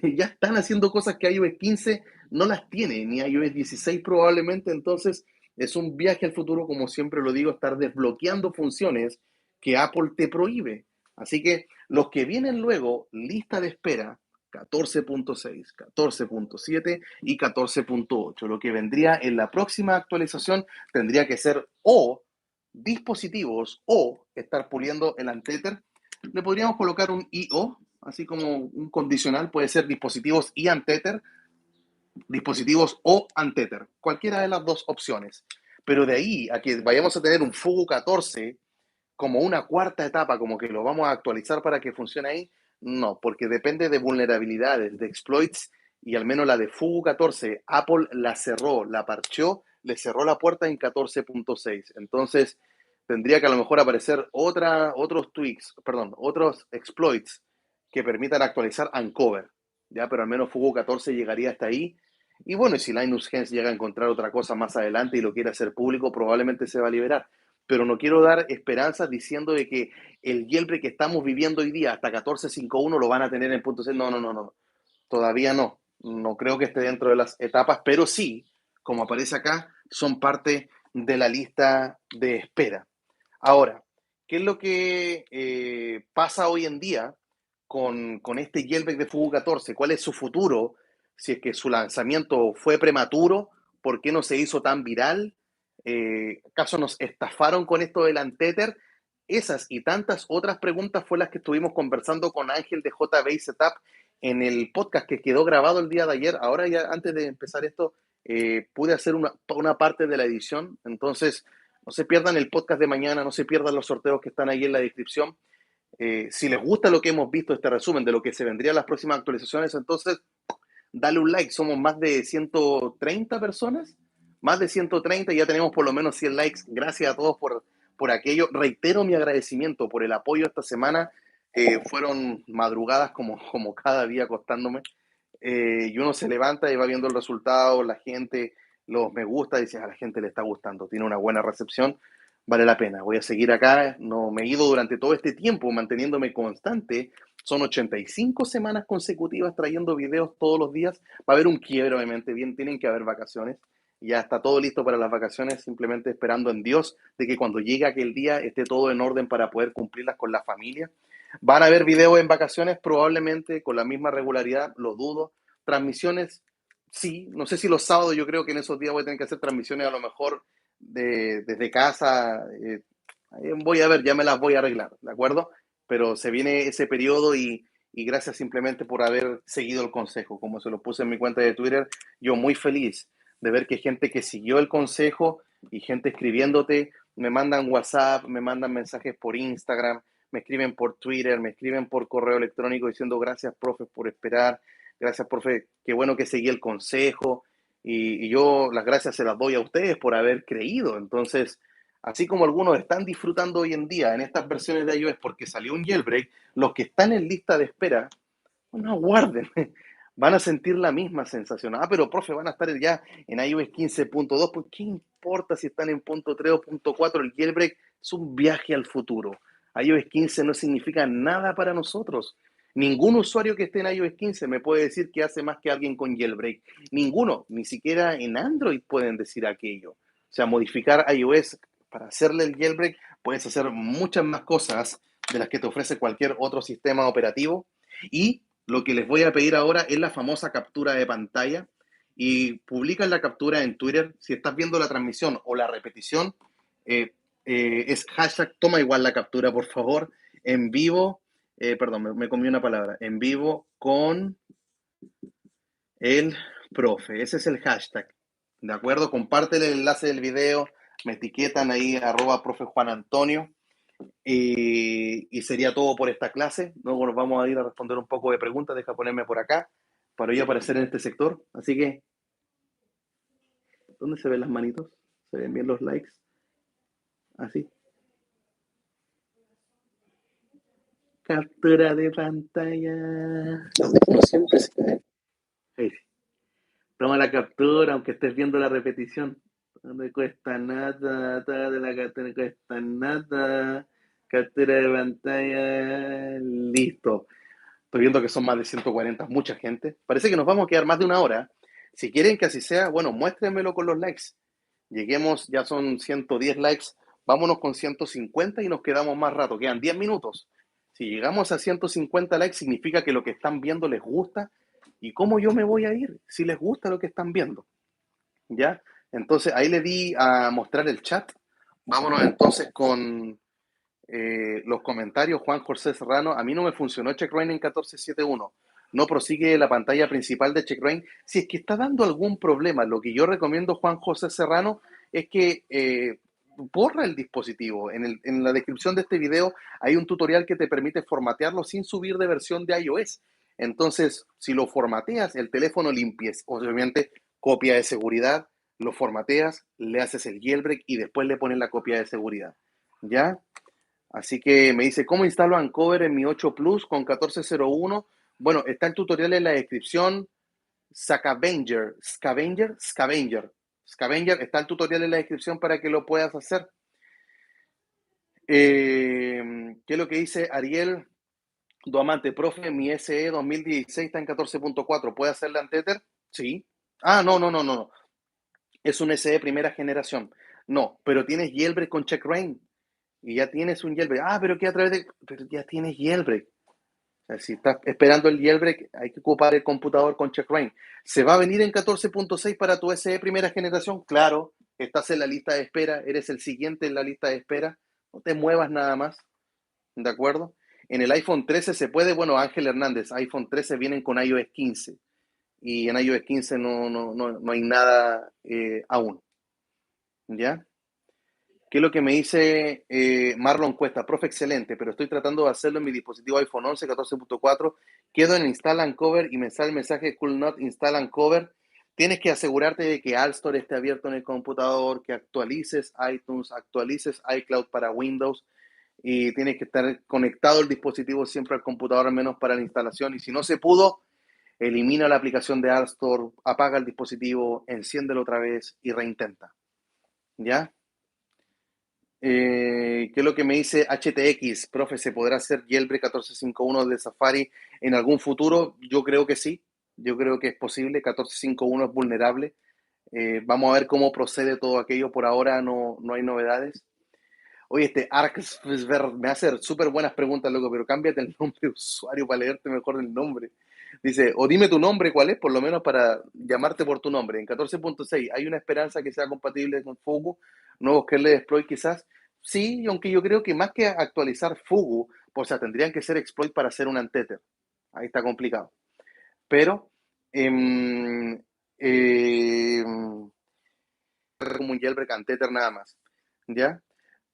Ya están haciendo cosas que iOS 15 no las tiene, ni iOS 16 probablemente. Entonces es un viaje al futuro, como siempre lo digo, estar desbloqueando funciones que Apple te prohíbe. Así que los que vienen luego, lista de espera, 14.6, 14.7 y 14.8. Lo que vendría en la próxima actualización tendría que ser o dispositivos o estar puliendo el anteter. Le podríamos colocar un IO, así como un condicional, puede ser dispositivos y anteter, dispositivos o anteter, cualquiera de las dos opciones. Pero de ahí a que vayamos a tener un Fugu 14 como una cuarta etapa, como que lo vamos a actualizar para que funcione ahí, no, porque depende de vulnerabilidades, de exploits, y al menos la de Fugu 14, Apple la cerró, la parcheó, le cerró la puerta en 14.6. Entonces, tendría que a lo mejor aparecer otros tweaks, perdón, otros exploits que permitan actualizar Uncover, ¿ya? Pero al menos Fugu 14 llegaría hasta ahí. Y bueno, y si Linus Hens llega a encontrar otra cosa más adelante y lo quiere hacer público, probablemente se va a liberar. Pero no quiero dar esperanzas diciendo de que el jailbreak que estamos viviendo hoy día hasta 14.5.1 lo van a tener en punto .6. No, no, no, no. Todavía no. No creo que esté dentro de las etapas, pero sí, como aparece acá, son parte de la lista de espera. Ahora, ¿qué es lo que pasa hoy en día con este jailbreak de Fugu 14? ¿Cuál es su futuro? Si es que su lanzamiento fue prematuro, ¿por qué no se hizo tan viral? ¿Acaso nos estafaron con esto del Anteter? Esas y tantas otras preguntas fue las que estuvimos conversando con Ángel de JBase Setup en el podcast que quedó grabado el día de ayer. Ahora ya antes de empezar esto, pude hacer una parte de la edición. Entonces, no se pierdan el podcast de mañana, no se pierdan los sorteos que están ahí en la descripción. Si les gusta lo que hemos visto, este resumen de lo que se vendría en las próximas actualizaciones, entonces dale un like. Somos más de 130 personas, más de 130, ya tenemos por lo menos 100 likes. Gracias a todos por aquello. Reitero mi agradecimiento por el apoyo esta semana. Fueron madrugadas como cada día acostándome. Y uno se levanta y va viendo el resultado, la gente, los me gusta, y dice, a la gente le está gustando, tiene una buena recepción, vale la pena, voy a seguir acá. No me he ido durante todo este tiempo manteniéndome constante. Son 85 semanas consecutivas trayendo videos todos los días. Va a haber un quiebre, obviamente, bien, tienen que haber vacaciones. Ya está todo listo para las vacaciones, simplemente esperando en Dios de que cuando llegue aquel día esté todo en orden para poder cumplirlas con la familia. Van a haber videos en vacaciones, probablemente con la misma regularidad, lo dudo. Transmisiones, sí. No sé si los sábados, yo creo que en esos días voy a tener que hacer transmisiones a lo mejor desde casa. Voy a ver, ya me las voy a arreglar, ¿de acuerdo? Pero se viene ese periodo y gracias simplemente por haber seguido el consejo. Como se lo puse en mi cuenta de Twitter, yo muy feliz de ver que gente que siguió el consejo y gente escribiéndote, me mandan WhatsApp, me mandan mensajes por Instagram, me escriben por Twitter, me escriben por correo electrónico diciendo gracias, profe, por esperar, gracias, profe, qué bueno que seguí el consejo, y yo las gracias se las doy a ustedes por haber creído. Entonces, así como algunos están disfrutando hoy en día en estas versiones de iOS porque salió un jailbreak, los que están en lista de espera, no aguarden, van a sentir la misma sensación. Ah, pero profe, van a estar ya en iOS 15.2, pues ¿qué importa si están en punto 3 o punto 4? El jailbreak es un viaje al futuro. iOS 15 no significa nada para nosotros. Ningún usuario que esté en iOS 15 me puede decir que hace más que alguien con jailbreak. Ninguno, ni siquiera en Android pueden decir aquello. O sea, modificar iOS para hacerle el jailbreak, puedes hacer muchas más cosas de las que te ofrece cualquier otro sistema operativo. Y lo que les voy a pedir ahora es la famosa captura de pantalla y publicas la captura en Twitter. Si estás viendo la transmisión o la repetición, es hashtag toma igual la captura, por favor, en vivo, perdón, me comí una palabra, en vivo con el profe. Ese es el hashtag. ¿De acuerdo? Comparte el enlace del video, me etiquetan ahí @profe Juan Antonio y sería todo por esta clase. Luego nos vamos a ir a responder un poco de preguntas. Deja ponerme por acá para yo aparecer en este sector. Así que, ¿dónde se ven las manitos? ¿Se ven bien los likes? Así. Captura de pantalla. Los audífonos siempre se caen. Ahí sí. Toma la captura, aunque estés viendo la repetición. No me cuesta nada, toda de la captura no cuesta nada. Captura de pantalla, listo. Estoy viendo que son más de 140, mucha gente. Parece que nos vamos a quedar más de una hora. Si quieren que así sea, bueno, muéstrenmelo con los likes. Lleguemos, ya son 110 likes, vámonos con 150 y nos quedamos más rato. Quedan 10 minutos. Si llegamos a 150 likes, significa que lo que están viendo les gusta. ¿Y cómo yo me voy a ir? Si les gusta lo que están viendo. ¿Ya? Entonces ahí le di a mostrar el chat. Vámonos entonces con los comentarios. Juan José Serrano, a mí no me funcionó CheckRain en 14.7.1. No prosigue la pantalla principal de CheckRain. Si es que está dando algún problema, lo que yo recomiendo, Juan José Serrano, es que borra el dispositivo. En la descripción de este video hay un tutorial que te permite formatearlo sin subir de versión de iOS. Entonces, si lo formateas, el teléfono limpies, obviamente, copia de seguridad, lo formateas, le haces el jailbreak y después le pones la copia de seguridad. ¿Ya? Así que me dice, ¿cómo instalo Ancover en mi 8 Plus con 14.01? Bueno, está el tutorial en la descripción. Scavenger, está el tutorial en la descripción para que lo puedas hacer. ¿Qué es lo que dice Ariel Duamante? Profe, mi SE 2016 está en 14.4. ¿Puede hacerle en Tether? Sí. Ah, no. Es un SE primera generación. No, pero tienes jailbreak con CheckRain. Y ya tienes un jailbreak. Ah, pero que a través de... Pero ya tienes jailbreak. O sea, si estás esperando el jailbreak, hay que ocupar el computador con CheckRain. ¿Se va a venir en 14.6 para tu SE primera generación? Claro, estás en la lista de espera, eres el siguiente en la lista de espera. No te muevas nada más, ¿de acuerdo? En el iPhone 13 se puede, bueno, Ángel Hernández, iPhone 13 vienen con iOS 15 y en iOS 15 no hay nada aún, ¿ya? ¿Qué es lo que me dice Marlon Cuesta? Profe, excelente, pero estoy tratando de hacerlo en mi dispositivo iPhone 11 14.4. Quedo en Install and Cover y me sale el mensaje Could not install and cover. Tienes que asegurarte de que App Store esté abierto en el computador, que actualices iTunes, actualices iCloud para Windows y tienes que estar conectado el dispositivo siempre al computador, al menos para la instalación. Y si no se pudo, elimina la aplicación de App Store, apaga el dispositivo, enciéndelo otra vez y reintenta. ¿Ya? ¿Qué es lo que me dice HTX? Profe, ¿se podrá hacer jailbreak 14.5.1 de Safari en algún futuro? Yo creo que sí, yo creo que es posible. 14.5.1 es vulnerable. Vamos a ver cómo procede todo aquello. Por ahora no hay novedades. Oye, este Arksver me hace súper buenas preguntas, loco, pero cámbiate el nombre de usuario para leerte mejor el nombre. Dice, o dime tu nombre, ¿cuál es? Por lo menos para llamarte por tu nombre. En 14.6, ¿hay una esperanza que sea compatible con Fugu? ¿Nuevos kernel exploit quizás? Sí, aunque yo creo que más que actualizar Fugu, o sea, tendrían que ser exploit para hacer un antether. Ahí está complicado. Pero, eh, eh, como un jailbreak antether nada más. ¿Ya?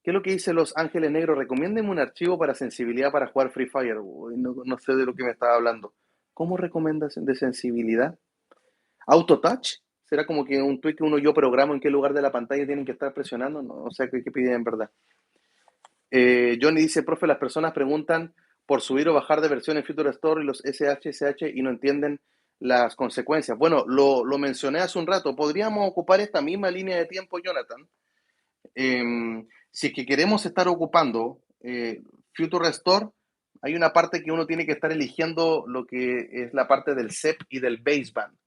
¿Qué es lo que dice Los Ángeles Negros? Recomiéndeme un archivo para sensibilidad para jugar Free Fire. Uy, no sé de lo que me estaba hablando. ¿Cómo recomendación de sensibilidad? ¿Auto-touch? ¿Será como que un tweet que uno yo programo en qué lugar de la pantalla tienen que estar presionando? No sé qué piden en verdad. Johnny dice, profe, las personas preguntan por subir o bajar de versión en Future Store y los SH y no entienden las consecuencias. Bueno, lo mencioné hace un rato. Podríamos ocupar esta misma línea de tiempo, Jonathan. Si es que queremos estar ocupando Future Restore, hay una parte que uno tiene que estar eligiendo lo que es la parte del SEP y del baseband.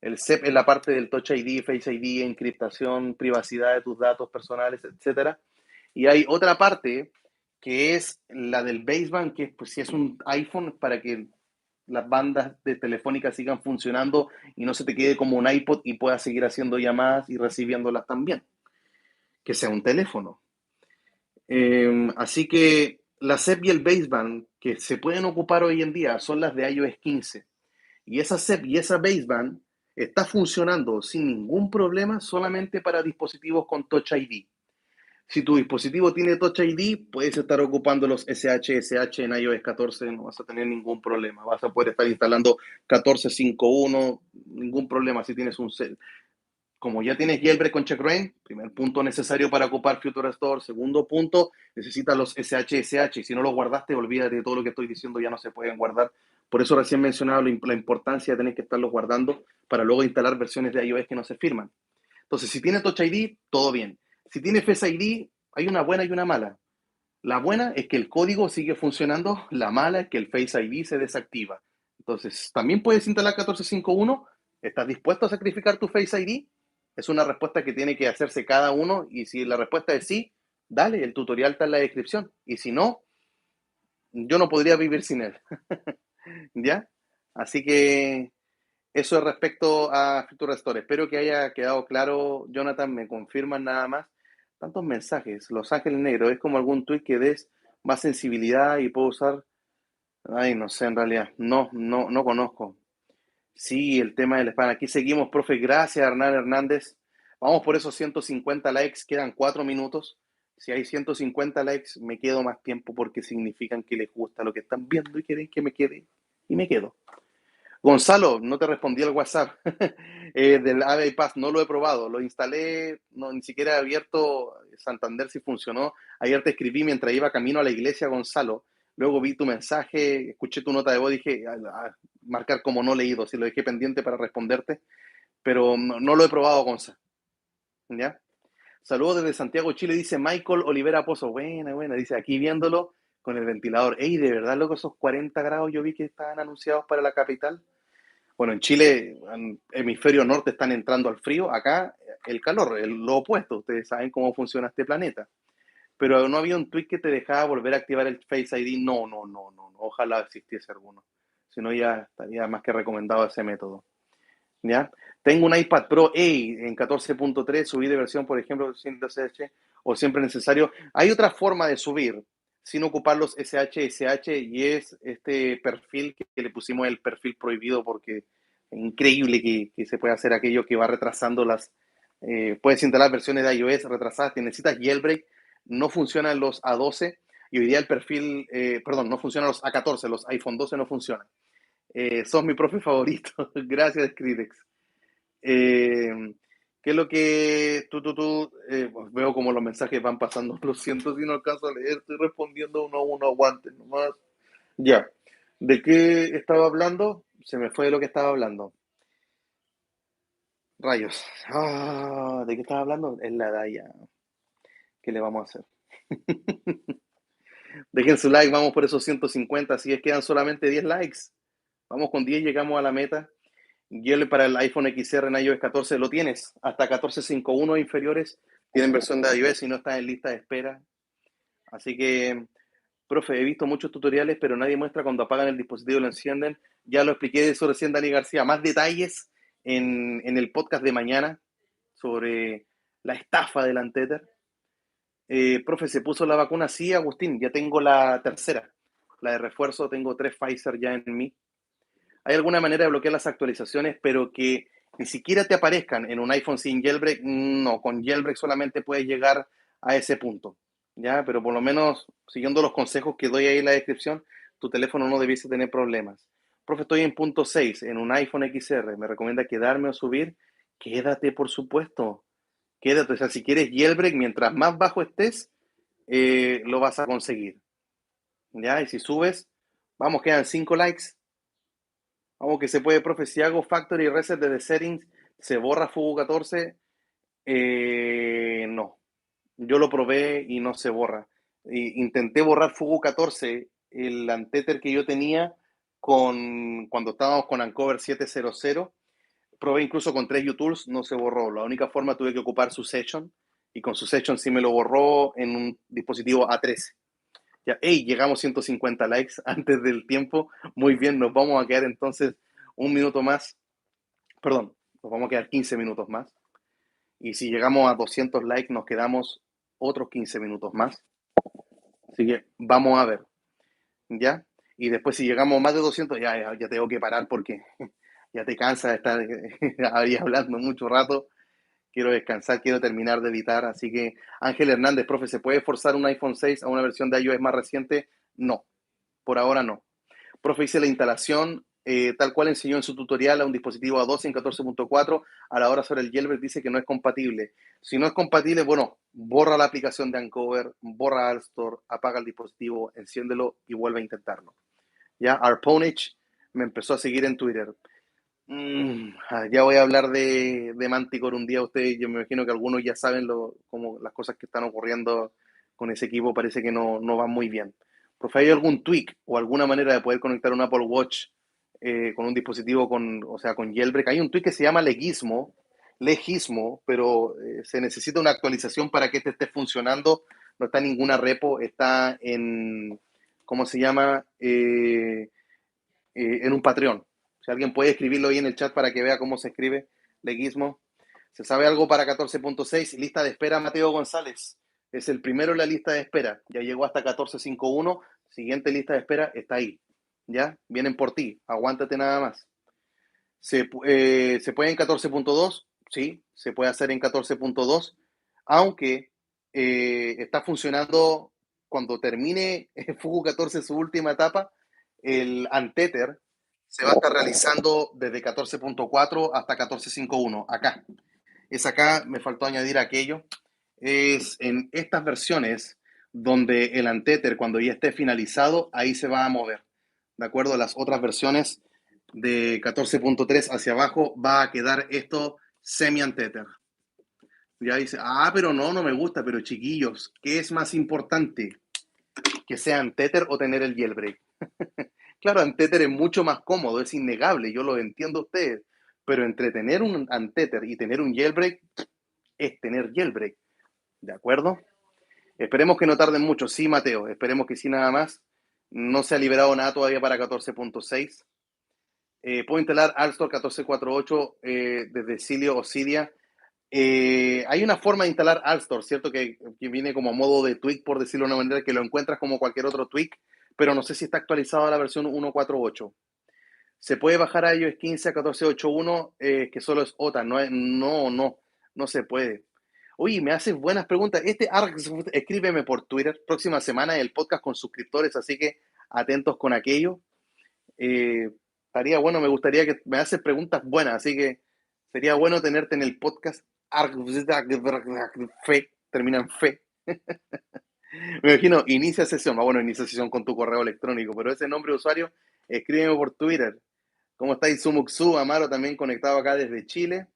El SEP es la parte del Touch ID, Face ID, encriptación, privacidad de tus datos personales, etcétera. Y hay otra parte que es la del baseband, que pues, si es un iPhone, para que las bandas de telefónica sigan funcionando y no se te quede como un iPod y puedas seguir haciendo llamadas y recibiéndolas también, que sea un teléfono. Así que la SEP y el baseband que se pueden ocupar hoy en día son las de iOS 15. Y esa SEP y esa baseband está funcionando sin ningún problema solamente para dispositivos con Touch ID. Si tu dispositivo tiene Touch ID, puedes estar ocupando los SH en iOS 14, no vas a tener ningún problema. Vas a poder estar instalando 14.5.1, ningún problema si tienes un set. Como ya tienes jailbreak con checkra1n, primer punto necesario para ocupar Future Store. Segundo punto, necesitas los SH. Y si no los guardaste, olvídate de todo lo que estoy diciendo, ya no se pueden guardar. Por eso recién mencionaba la importancia de tener que estarlos guardando para luego instalar versiones de iOS que no se firman. Entonces, si tiene Touch ID, todo bien. Si tiene Face ID, hay una buena y una mala. La buena es que el código sigue funcionando, la mala es que el Face ID se desactiva. Entonces, también puedes instalar 14.5.1. ¿Estás dispuesto a sacrificar tu Face ID? Es una respuesta que tiene que hacerse cada uno y si la respuesta es sí, dale, el tutorial está en la descripción. Y si no, yo no podría vivir sin él. ¿Ya? Así que eso es respecto a Future Store. Espero que haya quedado claro, Jonathan. Me confirman nada más. Tantos mensajes. Los Ángeles Negros. Es como algún tweet que des más sensibilidad y puedo usar. Ay, no sé, en realidad. No conozco. Sí, el tema del spam. Aquí seguimos, profe. Gracias, Hernán Hernández. Vamos por esos 150 likes. Quedan 4 minutos. Si hay 150 likes, me quedo más tiempo porque significan que les gusta lo que están viendo y quieren que me quede. Y me quedo. Gonzalo, no te respondí al WhatsApp del AVE Pass, no lo he probado, lo instalé, no, ni siquiera he abierto Santander si funcionó. Ayer te escribí mientras iba camino a la iglesia, Gonzalo. Luego vi tu mensaje, escuché tu nota de voz, dije, marcar como no leído, si lo dejé pendiente para responderte, pero no lo he probado, Gonzalo. ¿Ya? Saludos desde Santiago, Chile, dice Michael Olivera Pozo. Buena, dice aquí viéndolo con el ventilador. Ey, de verdad, loco, esos 40 grados yo vi que estaban anunciados para la capital. Bueno, en Chile, en hemisferio norte, están entrando al frío. Acá, el calor, lo opuesto. Ustedes saben cómo funciona este planeta. Pero no había un tweet que te dejaba volver a activar el Face ID. No. Ojalá existiese alguno. Si no, ya estaría más que recomendado ese método. ¿Ya? Tengo un iPad Pro en 14.3, subí de versión, por ejemplo, sin SSH o siempre necesario. Hay otra forma de subir sin ocupar los SH y es este perfil que le pusimos el perfil prohibido porque es increíble que se puede hacer aquello que va retrasando las... puedes instalar versiones de iOS retrasadas, que necesitas jailbreak, no funcionan los A12 y hoy día el perfil, perdón, no funcionan los A14, los iPhone 12 no funcionan. Sos mi profe favorito. Gracias, Skrillex. ¿Qué es lo que pues veo como los mensajes van pasando? Lo siento si no alcanzo a leer, estoy respondiendo uno a uno, aguante nomás. Ya. ¿De qué estaba hablando? Se me fue de lo que estaba hablando. Rayos. ¿De qué estaba hablando? Es la edad ya. ¿Qué le vamos a hacer? Dejen su like, vamos por esos 150, así es, quedan solamente 10 likes. Vamos con 10, llegamos a la meta. Guíale para el iPhone XR en iOS 14, lo tienes. Hasta 14.5.1 inferiores tienen versión de iOS y no están en lista de espera. Así que, profe, he visto muchos tutoriales, pero nadie muestra cuando apagan el dispositivo y lo encienden. Ya lo expliqué eso recién, Dani García. Más detalles en el podcast de mañana sobre la estafa del Anteter. Profe, ¿se puso la vacuna? Sí, Agustín, ya tengo la tercera. La de refuerzo, tengo 3 Pfizer ya en mí. Hay alguna manera de bloquear las actualizaciones, pero que ni siquiera te aparezcan en un iPhone sin jailbreak. No, con jailbreak solamente puedes llegar a ese punto. ¿Ya? Pero por lo menos, siguiendo los consejos que doy ahí en la descripción, tu teléfono no debiese tener problemas. Profe, estoy en punto 6 en un iPhone XR. ¿Me recomienda quedarme o subir? Quédate, por supuesto. Quédate. O sea, si quieres jailbreak, mientras más bajo estés, lo vas a conseguir. ¿Ya? Y si subes, vamos, quedan 5 likes. Vamos que se puede, profe. Si hago factory reset desde settings, ¿se borra Fugu 14? No. Yo lo probé y no se borra. Intenté borrar Fugu 14, el Anteter que yo tenía cuando estábamos con Ancover 700. Probé incluso con 3 utools, no se borró. La única forma tuve que ocupar su session y con su session sí me lo borró en un dispositivo A13. Ya, hey, llegamos 150 likes antes del tiempo. Muy bien, nos vamos a quedar entonces un minuto más. Perdón, nos vamos a quedar 15 minutos más. Y si llegamos a 200 likes, nos quedamos otros 15 minutos más. Así que vamos a ver, ¿ya? Y después si llegamos más de 200, ya tengo que parar porque ya te cansa de estar ahí hablando mucho rato. Quiero descansar, quiero terminar de editar. Así que, Ángel Hernández, profe, ¿se puede forzar un iPhone 6 a una versión de iOS más reciente? No, por ahora no. Profe, hice la instalación tal cual enseñó en su tutorial a un dispositivo A12 en 14.4. A la hora sobre el jailbreak dice que no es compatible. Si no es compatible, bueno, borra la aplicación de Uncover, borra Alstor, apaga el dispositivo, enciéndelo y vuelve a intentarlo. Ya, Arponich me empezó a seguir en Twitter. Ya voy a hablar de Manticore un día. Ustedes, yo me imagino que algunos ya saben como las cosas que están ocurriendo con ese equipo. Parece que no van muy bien. Profe, ¿hay algún tweak o alguna manera de poder conectar un Apple Watch con un dispositivo o sea, con jailbreak? Hay un tweak que se llama Legismo, pero se necesita una actualización para que este esté funcionando. No está en ninguna repo, está en, ¿cómo se llama? En un Patreon. Si alguien puede escribirlo ahí en el chat para que vea cómo se escribe Leguismo. ¿Se sabe algo para 14.6? Lista de espera, Mateo González. Es el primero en la lista de espera. Ya llegó hasta 14.5.1. Siguiente lista de espera está ahí. ¿Ya? Vienen por ti. Aguántate nada más. ¿Se puede en 14.2? Sí, se puede hacer en 14.2. Aunque está funcionando cuando termine Fugu 14 su última etapa, el Untether se va a estar realizando desde 14.4 hasta 14.5.1. Acá. Es acá, me faltó añadir aquello. Es en estas versiones donde el Untether, cuando ya esté finalizado, ahí se va a mover. De acuerdo a las otras versiones de 14.3 hacia abajo, va a quedar esto semi-Untether. Ya dice, pero no me gusta, pero chiquillos, ¿qué es más importante? ¿Que sea Untether o tener el jailbreak? Claro, Untether es mucho más cómodo, es innegable, yo lo entiendo a ustedes, pero entre tener un Untether y tener un jailbreak es tener jailbreak, ¿de acuerdo? Esperemos que no tarden mucho, sí, Mateo, esperemos que sí nada más. No se ha liberado nada todavía para 14.6. Puedo instalar Alstor 14.4.8 desde Cilio o Cydia. Hay una forma de instalar Alstor, ¿cierto? Que viene como a modo de tweak, por decirlo de una manera, que lo encuentras como cualquier otro tweak, pero no sé si está actualizado a la versión 1.4.8. Se puede bajar a iOS 15 a 14.8.1, que solo es OTA, no se puede. Oye, me haces buenas preguntas. Escríbeme por Twitter. Próxima semana el podcast con suscriptores, así que atentos con aquello. Estaría bueno, me gustaría que me haces preguntas buenas, así que sería bueno tenerte en el podcast. Fe, termina en fe. Me imagino, inicia sesión. Bueno, inicia sesión con tu correo electrónico, pero ese nombre de usuario, escríbeme por Twitter. ¿Cómo estáis, Sumuxu? Amaro también conectado acá desde Chile.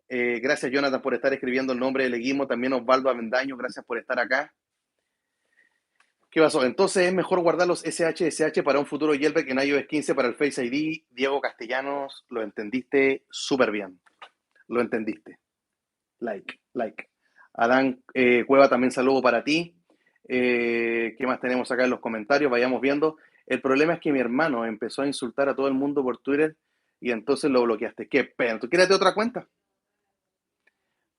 Gracias, Jonathan, por estar escribiendo el nombre del Leguismo. También Osvaldo Avendaño, gracias por estar acá. ¿Qué pasó? Entonces es mejor guardar los SH para un futuro jailbreak en iOS 15 para el Face ID. Diego Castellanos, lo entendiste súper bien. Lo entendiste. Like. Adán Cueva, también saludo para ti. ¿Qué más tenemos acá en los comentarios? Vayamos viendo. El problema es que mi hermano empezó a insultar a todo el mundo por Twitter y entonces lo bloqueaste. ¿Qué pena? ¿Tú quieres otra cuenta?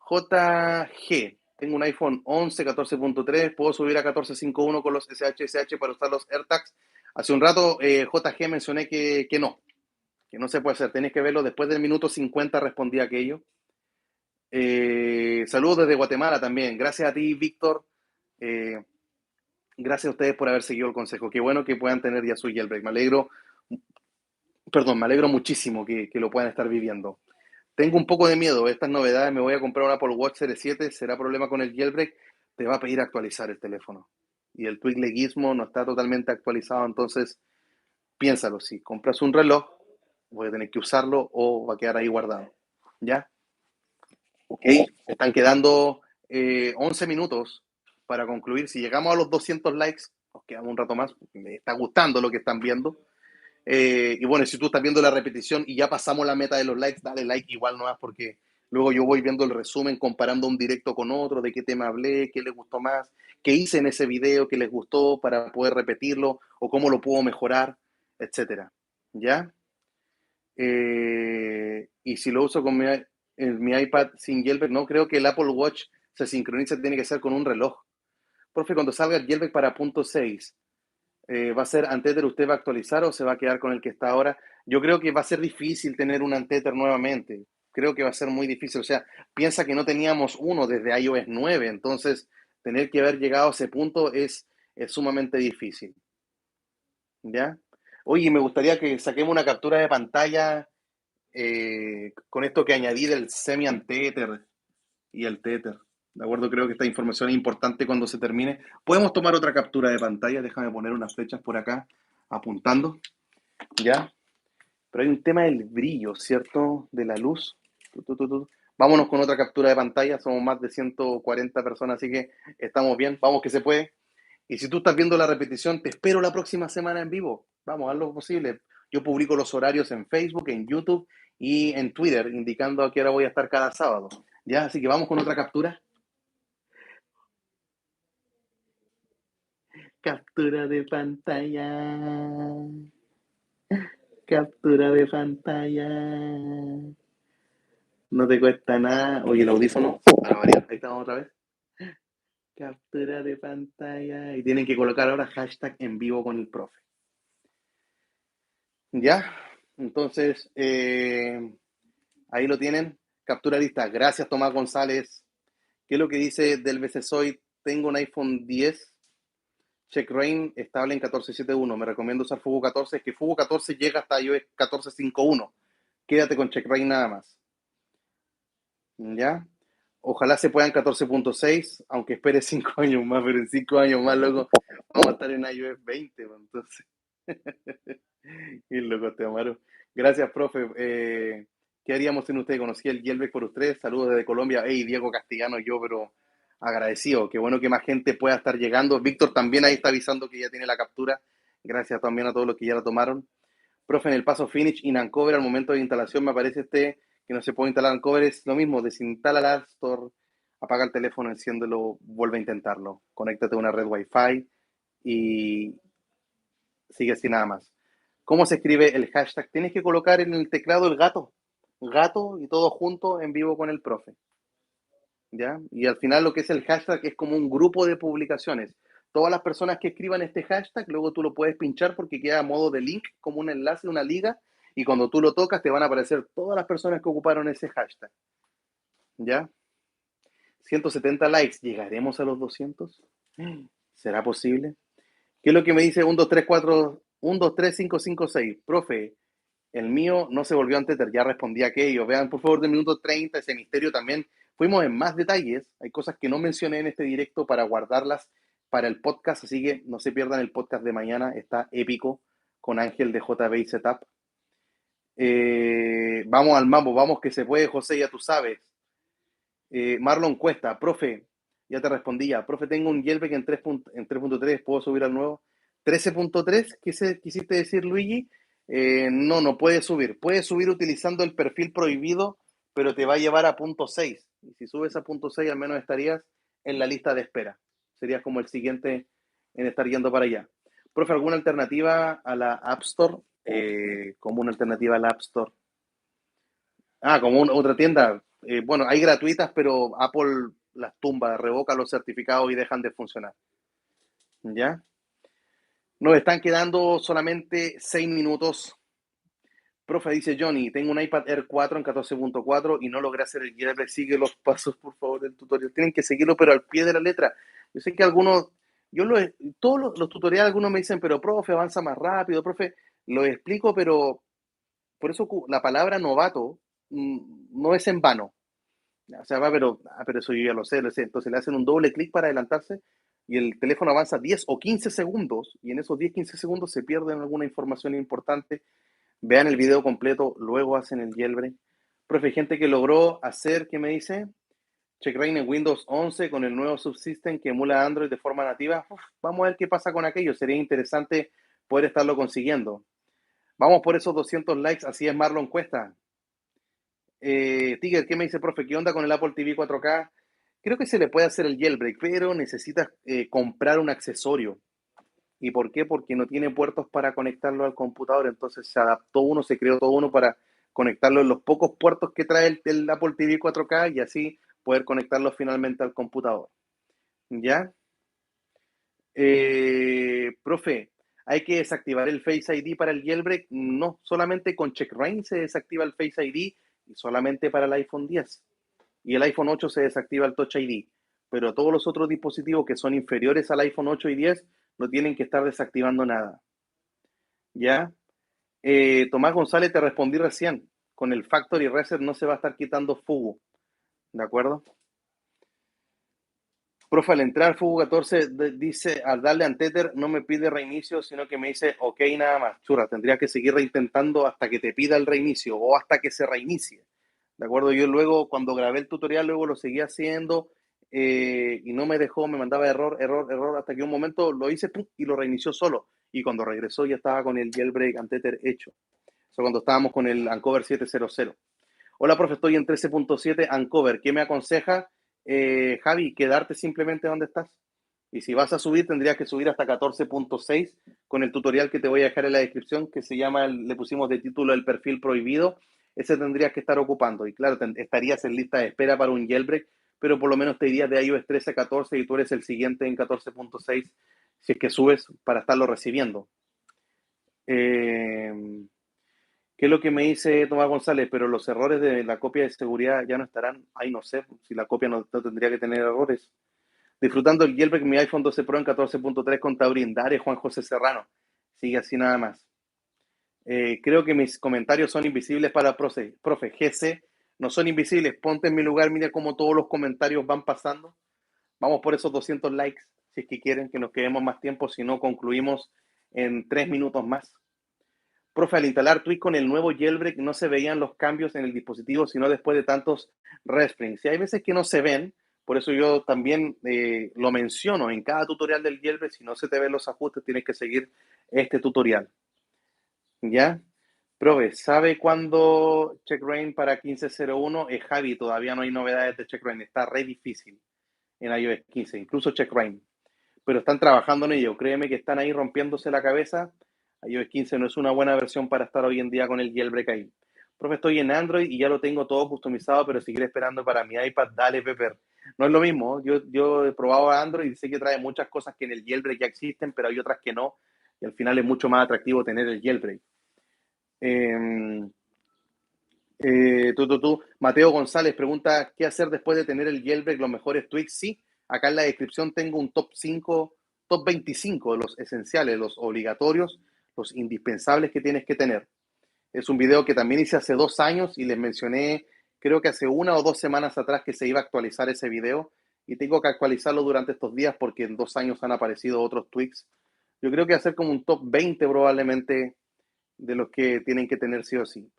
JG. Tengo un iPhone 11 14.3. Puedo subir a 14.5.1 con los SH para usar los AirTags. Hace un rato, JG, mencioné que no se puede hacer. Tenés que verlo. Después del minuto 50 respondí a aquello. Saludos desde Guatemala también. Gracias a ti, Víctor. Gracias a ustedes por haber seguido el consejo. Qué bueno que puedan tener ya su jailbreak. Me alegro muchísimo que lo puedan estar viviendo. Tengo un poco de miedo, estas novedades, me voy a comprar un Apple Watch Series 7, será problema con el jailbreak, te va a pedir actualizar el teléfono. Y el tweak Leguismo no está totalmente actualizado, entonces piénsalo, si compras un reloj, voy a tener que usarlo o va a quedar ahí guardado. ¿Ya? Ok, están quedando 11 minutos para concluir. Si llegamos a los 200 likes, nos quedamos un rato más, me está gustando lo que están viendo. Y bueno, si tú estás viendo la repetición y ya pasamos la meta de los likes, dale like igual nomás porque Luego yo voy viendo el resumen, comparando un directo con otro, de qué tema hablé, qué les gustó más, qué hice en ese video, qué les gustó para poder repetirlo o cómo lo puedo mejorar, etcétera. ¿Ya? Y si lo uso con mi iPad sin jailbreak, no creo que el Apple Watch se sincronice, tiene que ser con un reloj. Profe, cuando salga el jailbreak para punto 6, ¿va a ser Antether, usted va a actualizar o se va a quedar con el que está ahora? Yo creo que va a ser difícil tener un Antether nuevamente. Creo que va a ser muy difícil. O sea, piensa que no teníamos uno desde iOS 9, entonces tener que haber llegado a ese punto es sumamente difícil. ¿Ya? Oye, me gustaría que saquemos una captura de pantalla con esto que añadí del semi-antether y el tether. ¿De acuerdo? Creo que esta información es importante cuando se termine. Podemos tomar otra captura de pantalla. Déjame poner unas flechas por acá apuntando. ¿Ya? Pero hay un tema del brillo, ¿cierto? De la luz. Vámonos con otra captura de pantalla. Somos más de 140 personas, así que estamos bien. Vamos que se puede. Y si tú estás viendo la repetición, te espero la próxima semana en vivo. Vamos, haz lo posible. Yo publico los horarios en Facebook, en YouTube y en Twitter, indicando a qué hora voy a estar cada sábado. ¿Ya? Así que vamos con otra captura. Captura de pantalla. Captura de pantalla. No te cuesta nada. Oye, el audífono, para variar. Ahí estamos otra vez. Captura de pantalla. Y tienen que colocar ahora hashtag en vivo con el profe. ¿Ya? Entonces, ahí lo tienen. Captura lista. Gracias, Tomás González. ¿Qué es lo que dice del BCSOI? Tengo un iPhone 10. Checkra estable en 14.7.1. Me recomiendo usar Fugu 14. Es que Fugu 14 llega hasta iOS 14.5.1. Quédate con Checkra nada más. ¿Ya? Ojalá se pueda en 14.6, aunque espere 5 años más, pero en 5 años más, loco, vamos a estar en iOS 20, pues, entonces. Y loco, te amaron. Gracias, profe. ¿Qué haríamos sin usted? Conocí el Yelbeck por ustedes. Saludos desde Colombia. Hey, Diego Castellano, yo, pero agradecido. Qué bueno que más gente pueda estar llegando. Víctor también ahí está avisando que ya tiene la captura. Gracias también a todos los que ya la tomaron. Profe, en el paso Finish in Uncover, al momento de instalación, me aparece que no se puede instalar Uncover. Es lo mismo, desinstala la App Store, apaga el teléfono, enciéndelo, vuelve a intentarlo. Conéctate a una red Wi-Fi y sigue así nada más. ¿Cómo se escribe el hashtag? Tienes que colocar en el teclado el gato. Gato y todo junto en vivo con el profe. ¿Ya? Y al final lo que es el hashtag es como un grupo de publicaciones. Todas las personas que escriban este hashtag, luego tú lo puedes pinchar porque queda a modo de link, como un enlace, una liga, y cuando tú lo tocas te van a aparecer todas las personas que ocuparon ese hashtag. ¿Ya? 170 likes, ¿llegaremos a los 200? ¿Será posible? ¿Qué es lo que me dice 1, 2, 3, 4, 1, 2, 3, 5, 5, 6? Profe, el mío no se volvió antes, ya respondí a aquello. Vean, por favor, del minuto 30, ese misterio también. Fuimos en más detalles. Hay cosas que no mencioné en este directo para guardarlas para el podcast, así que no se pierdan el podcast de mañana. Está épico con Ángel de JB Setup. Vamos al mambo, vamos que se puede, José, ya tú sabes. Marlon Cuesta, profe, ya te respondí ya. Profe, tengo un Yelbeck en 3.3, ¿puedo subir al nuevo? 13.3, ¿quisiste decir, Luigi? No, no puedes subir. Puedes subir utilizando el perfil prohibido, pero te va a llevar a punto 6. Y si subes a punto 6, al menos estarías en la lista de espera. Serías como el siguiente en estar yendo para allá. Profe, ¿alguna alternativa a la App Store? ¿Como una alternativa a la App Store? Ah, como otra tienda. Bueno, hay gratuitas, pero Apple las tumba, revoca los certificados y dejan de funcionar. ¿Ya? Nos están quedando solamente 6 minutos. Profe, dice Johnny, tengo un iPad Air 4 en 14.4 y no logré hacer el jailbreak. Sigue los pasos, por favor, del tutorial. Tienen que seguirlo, pero al pie de la letra. Yo sé que algunos, todos los tutoriales, algunos me dicen, pero profe, avanza más rápido, profe. Lo explico, pero por eso la palabra novato no es en vano. O sea, pero eso yo ya lo sé, lo sé. Entonces le hacen un doble clic para adelantarse y el teléfono avanza 10 o 15 segundos y en esos 10, 15 segundos se pierden alguna información importante. Vean el video completo, luego hacen el jailbreak. Profe, gente que logró hacer, ¿qué me dice? Checkra en Windows 11 con el nuevo subsystem que emula Android de forma nativa. Uf, vamos a ver qué pasa con aquello. Sería interesante poder estarlo consiguiendo. Vamos por esos 200 likes, así es Marlon Cuesta. Tiger, ¿qué me dice, profe? ¿Qué onda con el Apple TV 4K? Creo que se le puede hacer el jailbreak, pero necesitas comprar un accesorio. ¿Y por qué? Porque no tiene puertos para conectarlo al computador. Entonces se adaptó uno, se creó todo uno para conectarlo en los pocos puertos que trae el Apple TV 4K y así poder conectarlo finalmente al computador. ¿Ya? Profe, ¿hay que desactivar el Face ID para el jailbreak? No, solamente con CheckRain se desactiva el Face ID y solamente para el iPhone 10. Y el iPhone 8 se desactiva el Touch ID. Pero todos los otros dispositivos que son inferiores al iPhone 8 y 10 no tienen que estar desactivando nada. ¿Ya? Tomás González, te respondí recién. Con el Factory Reset no se va a estar quitando Fugu. ¿De acuerdo? Profe, al entrar Fugu 14 dice, al darle a Tether no me pide reinicio, sino que me dice, ok, nada más. Churra, tendría que seguir reintentando hasta que te pida el reinicio o hasta que se reinicie. ¿De acuerdo? Yo luego, cuando grabé el tutorial, luego lo seguí haciendo y no me dejó, me mandaba error, error, error, hasta que un momento lo hice ¡pum! Y lo reinició solo. Y cuando regresó ya estaba con el jailbreak Untether hecho. Eso cuando estábamos con el Uncover 700. Hola, profe, estoy en 13.7 Uncover. ¿Qué me aconseja, Javi? Quedarte simplemente donde estás. Y si vas a subir, tendrías que subir hasta 14.6 con el tutorial que te voy a dejar en la descripción, que se llama, le pusimos de título el perfil prohibido. Ese tendrías que estar ocupando. Y claro, estarías en lista de espera para un jailbreak, pero por lo menos te irías de iOS 13 a 14 y tú eres el siguiente en 14.6 si es que subes para estarlo recibiendo. Eh, ¿Qué es lo que me dice Tomás González? Pero los errores de la copia de seguridad ya no estarán. Ay, no sé si la copia no tendría que tener errores. Disfrutando el jailbreak mi iPhone 12 Pro en 14.3 con Taurin. Dare Juan José Serrano. Sigue así nada más. Creo que mis comentarios son invisibles para profe. GC no son invisibles. Ponte en mi lugar, mira cómo todos los comentarios van pasando. Vamos por esos 200 likes, si es que quieren que nos quedemos más tiempo, si no concluimos en 3 minutos más. Profe, al instalar Twitch con el nuevo jailbreak no se veían los cambios en el dispositivo, sino después de tantos resprings. Y hay veces que no se ven, por eso yo también lo menciono en cada tutorial del jailbreak. Si no se te ven los ajustes, tienes que seguir este tutorial. ¿Ya? Profe, ¿sabe cuándo CheckRain para 15.01? Javi, todavía no hay novedades de CheckRain. Está re difícil en iOS 15, incluso CheckRain. Pero están trabajando en ello. Créeme que están ahí rompiéndose la cabeza. iOS 15 no es una buena versión para estar hoy en día con el jailbreak ahí. Profe, estoy en Android y ya lo tengo todo customizado, pero seguiré esperando para mi iPad. Dale, Pepper. No es lo mismo. Yo he probado Android y sé que trae muchas cosas que en el jailbreak ya existen, pero hay otras que no. Y al final es mucho más atractivo tener el jailbreak. Eh, Mateo González pregunta, ¿qué hacer después de tener el jailbreak? Los mejores tweaks. Sí, acá en la descripción tengo un top 5, top 25 de los esenciales, los obligatorios, los indispensables que tienes que tener. Es un video que también hice hace 2 años y les mencioné, creo que hace 1 o 2 semanas atrás que se iba a actualizar ese video y tengo que actualizarlo durante estos días porque en 2 años han aparecido otros tweaks. Yo creo que hacer como un top 20 probablemente de los que tienen que tener sí o sí.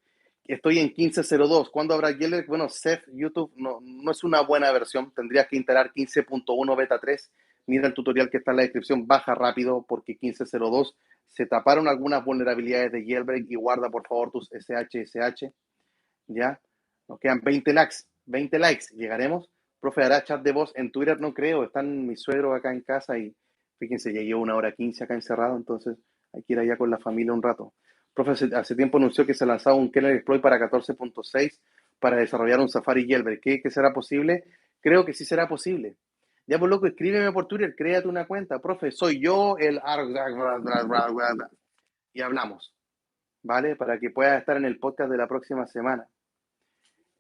Estoy en 15.02. ¿Cuándo habrá jailbreak? Bueno, Ceph, YouTube no es una buena versión. Tendrías que instalar 15.1 beta 3. Mira el tutorial que está en la descripción. Baja rápido porque 15.02 se taparon algunas vulnerabilidades de jailbreak y guarda por favor tus SSH. ¿Ya? Nos quedan 20 likes. 20 likes. ¿Llegaremos? Profe, ¿hará chat de voz en Twitter? No creo. Están mis suegros acá en casa y fíjense, ya llevo 1 hora 15 acá encerrado, entonces hay que ir allá con la familia un rato. Profe, hace tiempo anunció que se lanzaba un kernel exploit para 14.6 para desarrollar un Safari jailbreak. ¿Qué será posible? Creo que sí será posible. Ya por loco, escríbeme por Twitter, créate una cuenta. Profe, soy yo el... Y hablamos, ¿vale? Para que puedas estar en el podcast de la próxima semana.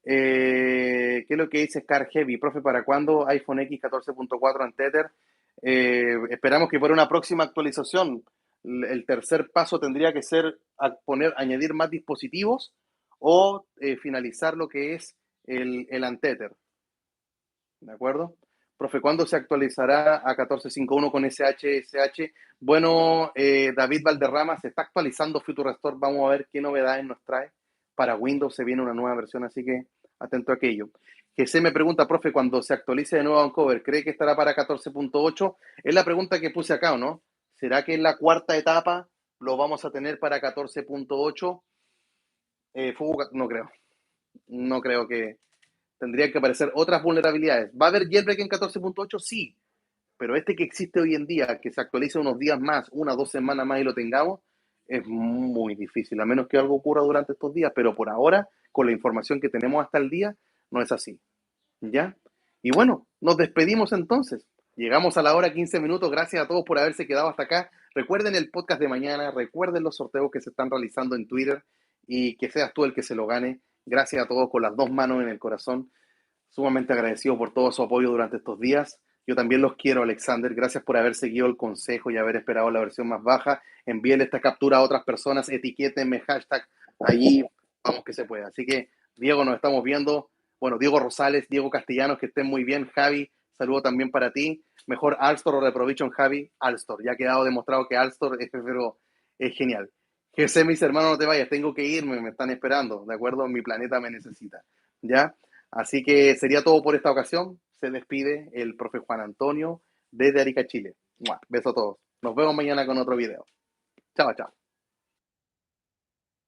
¿Qué es lo que dice Scar Heavy? Profe, ¿para cuándo iPhone X 14.4 en Tether? Esperamos que para una próxima actualización. El tercer paso tendría que ser añadir más dispositivos o finalizar lo que es el Untether. ¿De acuerdo? Profe, ¿cuándo se actualizará a 14.5.1 con SSH? Bueno, David Valderrama, se está actualizando Future Restore. Vamos a ver qué novedades nos trae. Para Windows se viene una nueva versión, así que atento a aquello. GC me pregunta, profe, cuando se actualice de nuevo Uncover, ¿cree que estará para 14.8? Es la pregunta que puse acá, ¿o no? ¿Será que en la cuarta etapa lo vamos a tener para 14.8? No creo. No creo que tendrían que aparecer otras vulnerabilidades. ¿Va a haber jailbreak en 14.8? Sí, pero este que existe hoy en día, que se actualice unos días más, 1 o 2 semanas más y lo tengamos, es muy difícil, a menos que algo ocurra durante estos días, pero por ahora, con la información que tenemos hasta el día, no es así. ¿Ya? Y bueno, nos despedimos entonces. Llegamos a la hora 15 minutos. Gracias a todos por haberse quedado hasta acá. Recuerden el podcast de mañana, recuerden los sorteos que se están realizando en Twitter y que seas tú el que se lo gane. Gracias a todos con las dos manos en el corazón. Sumamente agradecido por todo su apoyo durante estos días. Yo también los quiero, Alexander. Gracias por haber seguido el consejo y haber esperado la versión más baja. Envíen esta captura a otras personas, etiquétenme, hashtag allí, vamos que se pueda. Así que, Diego, nos estamos viendo. Bueno, Diego Rosales, Diego Castellanos, que estén muy bien. Javi, saludo también para ti. Mejor Alstor o reprovecho en Javi, Alstor. Ya ha quedado demostrado que Alstor pero es genial. José, mis hermanos, no te vayas, tengo que irme, me están esperando, ¿de acuerdo? Mi planeta me necesita, ¿ya? Así que sería todo por esta ocasión. Se despide el profe Juan Antonio desde Arica, Chile. ¡Mua! Beso a todos. Nos vemos mañana con otro video. Chao, chao.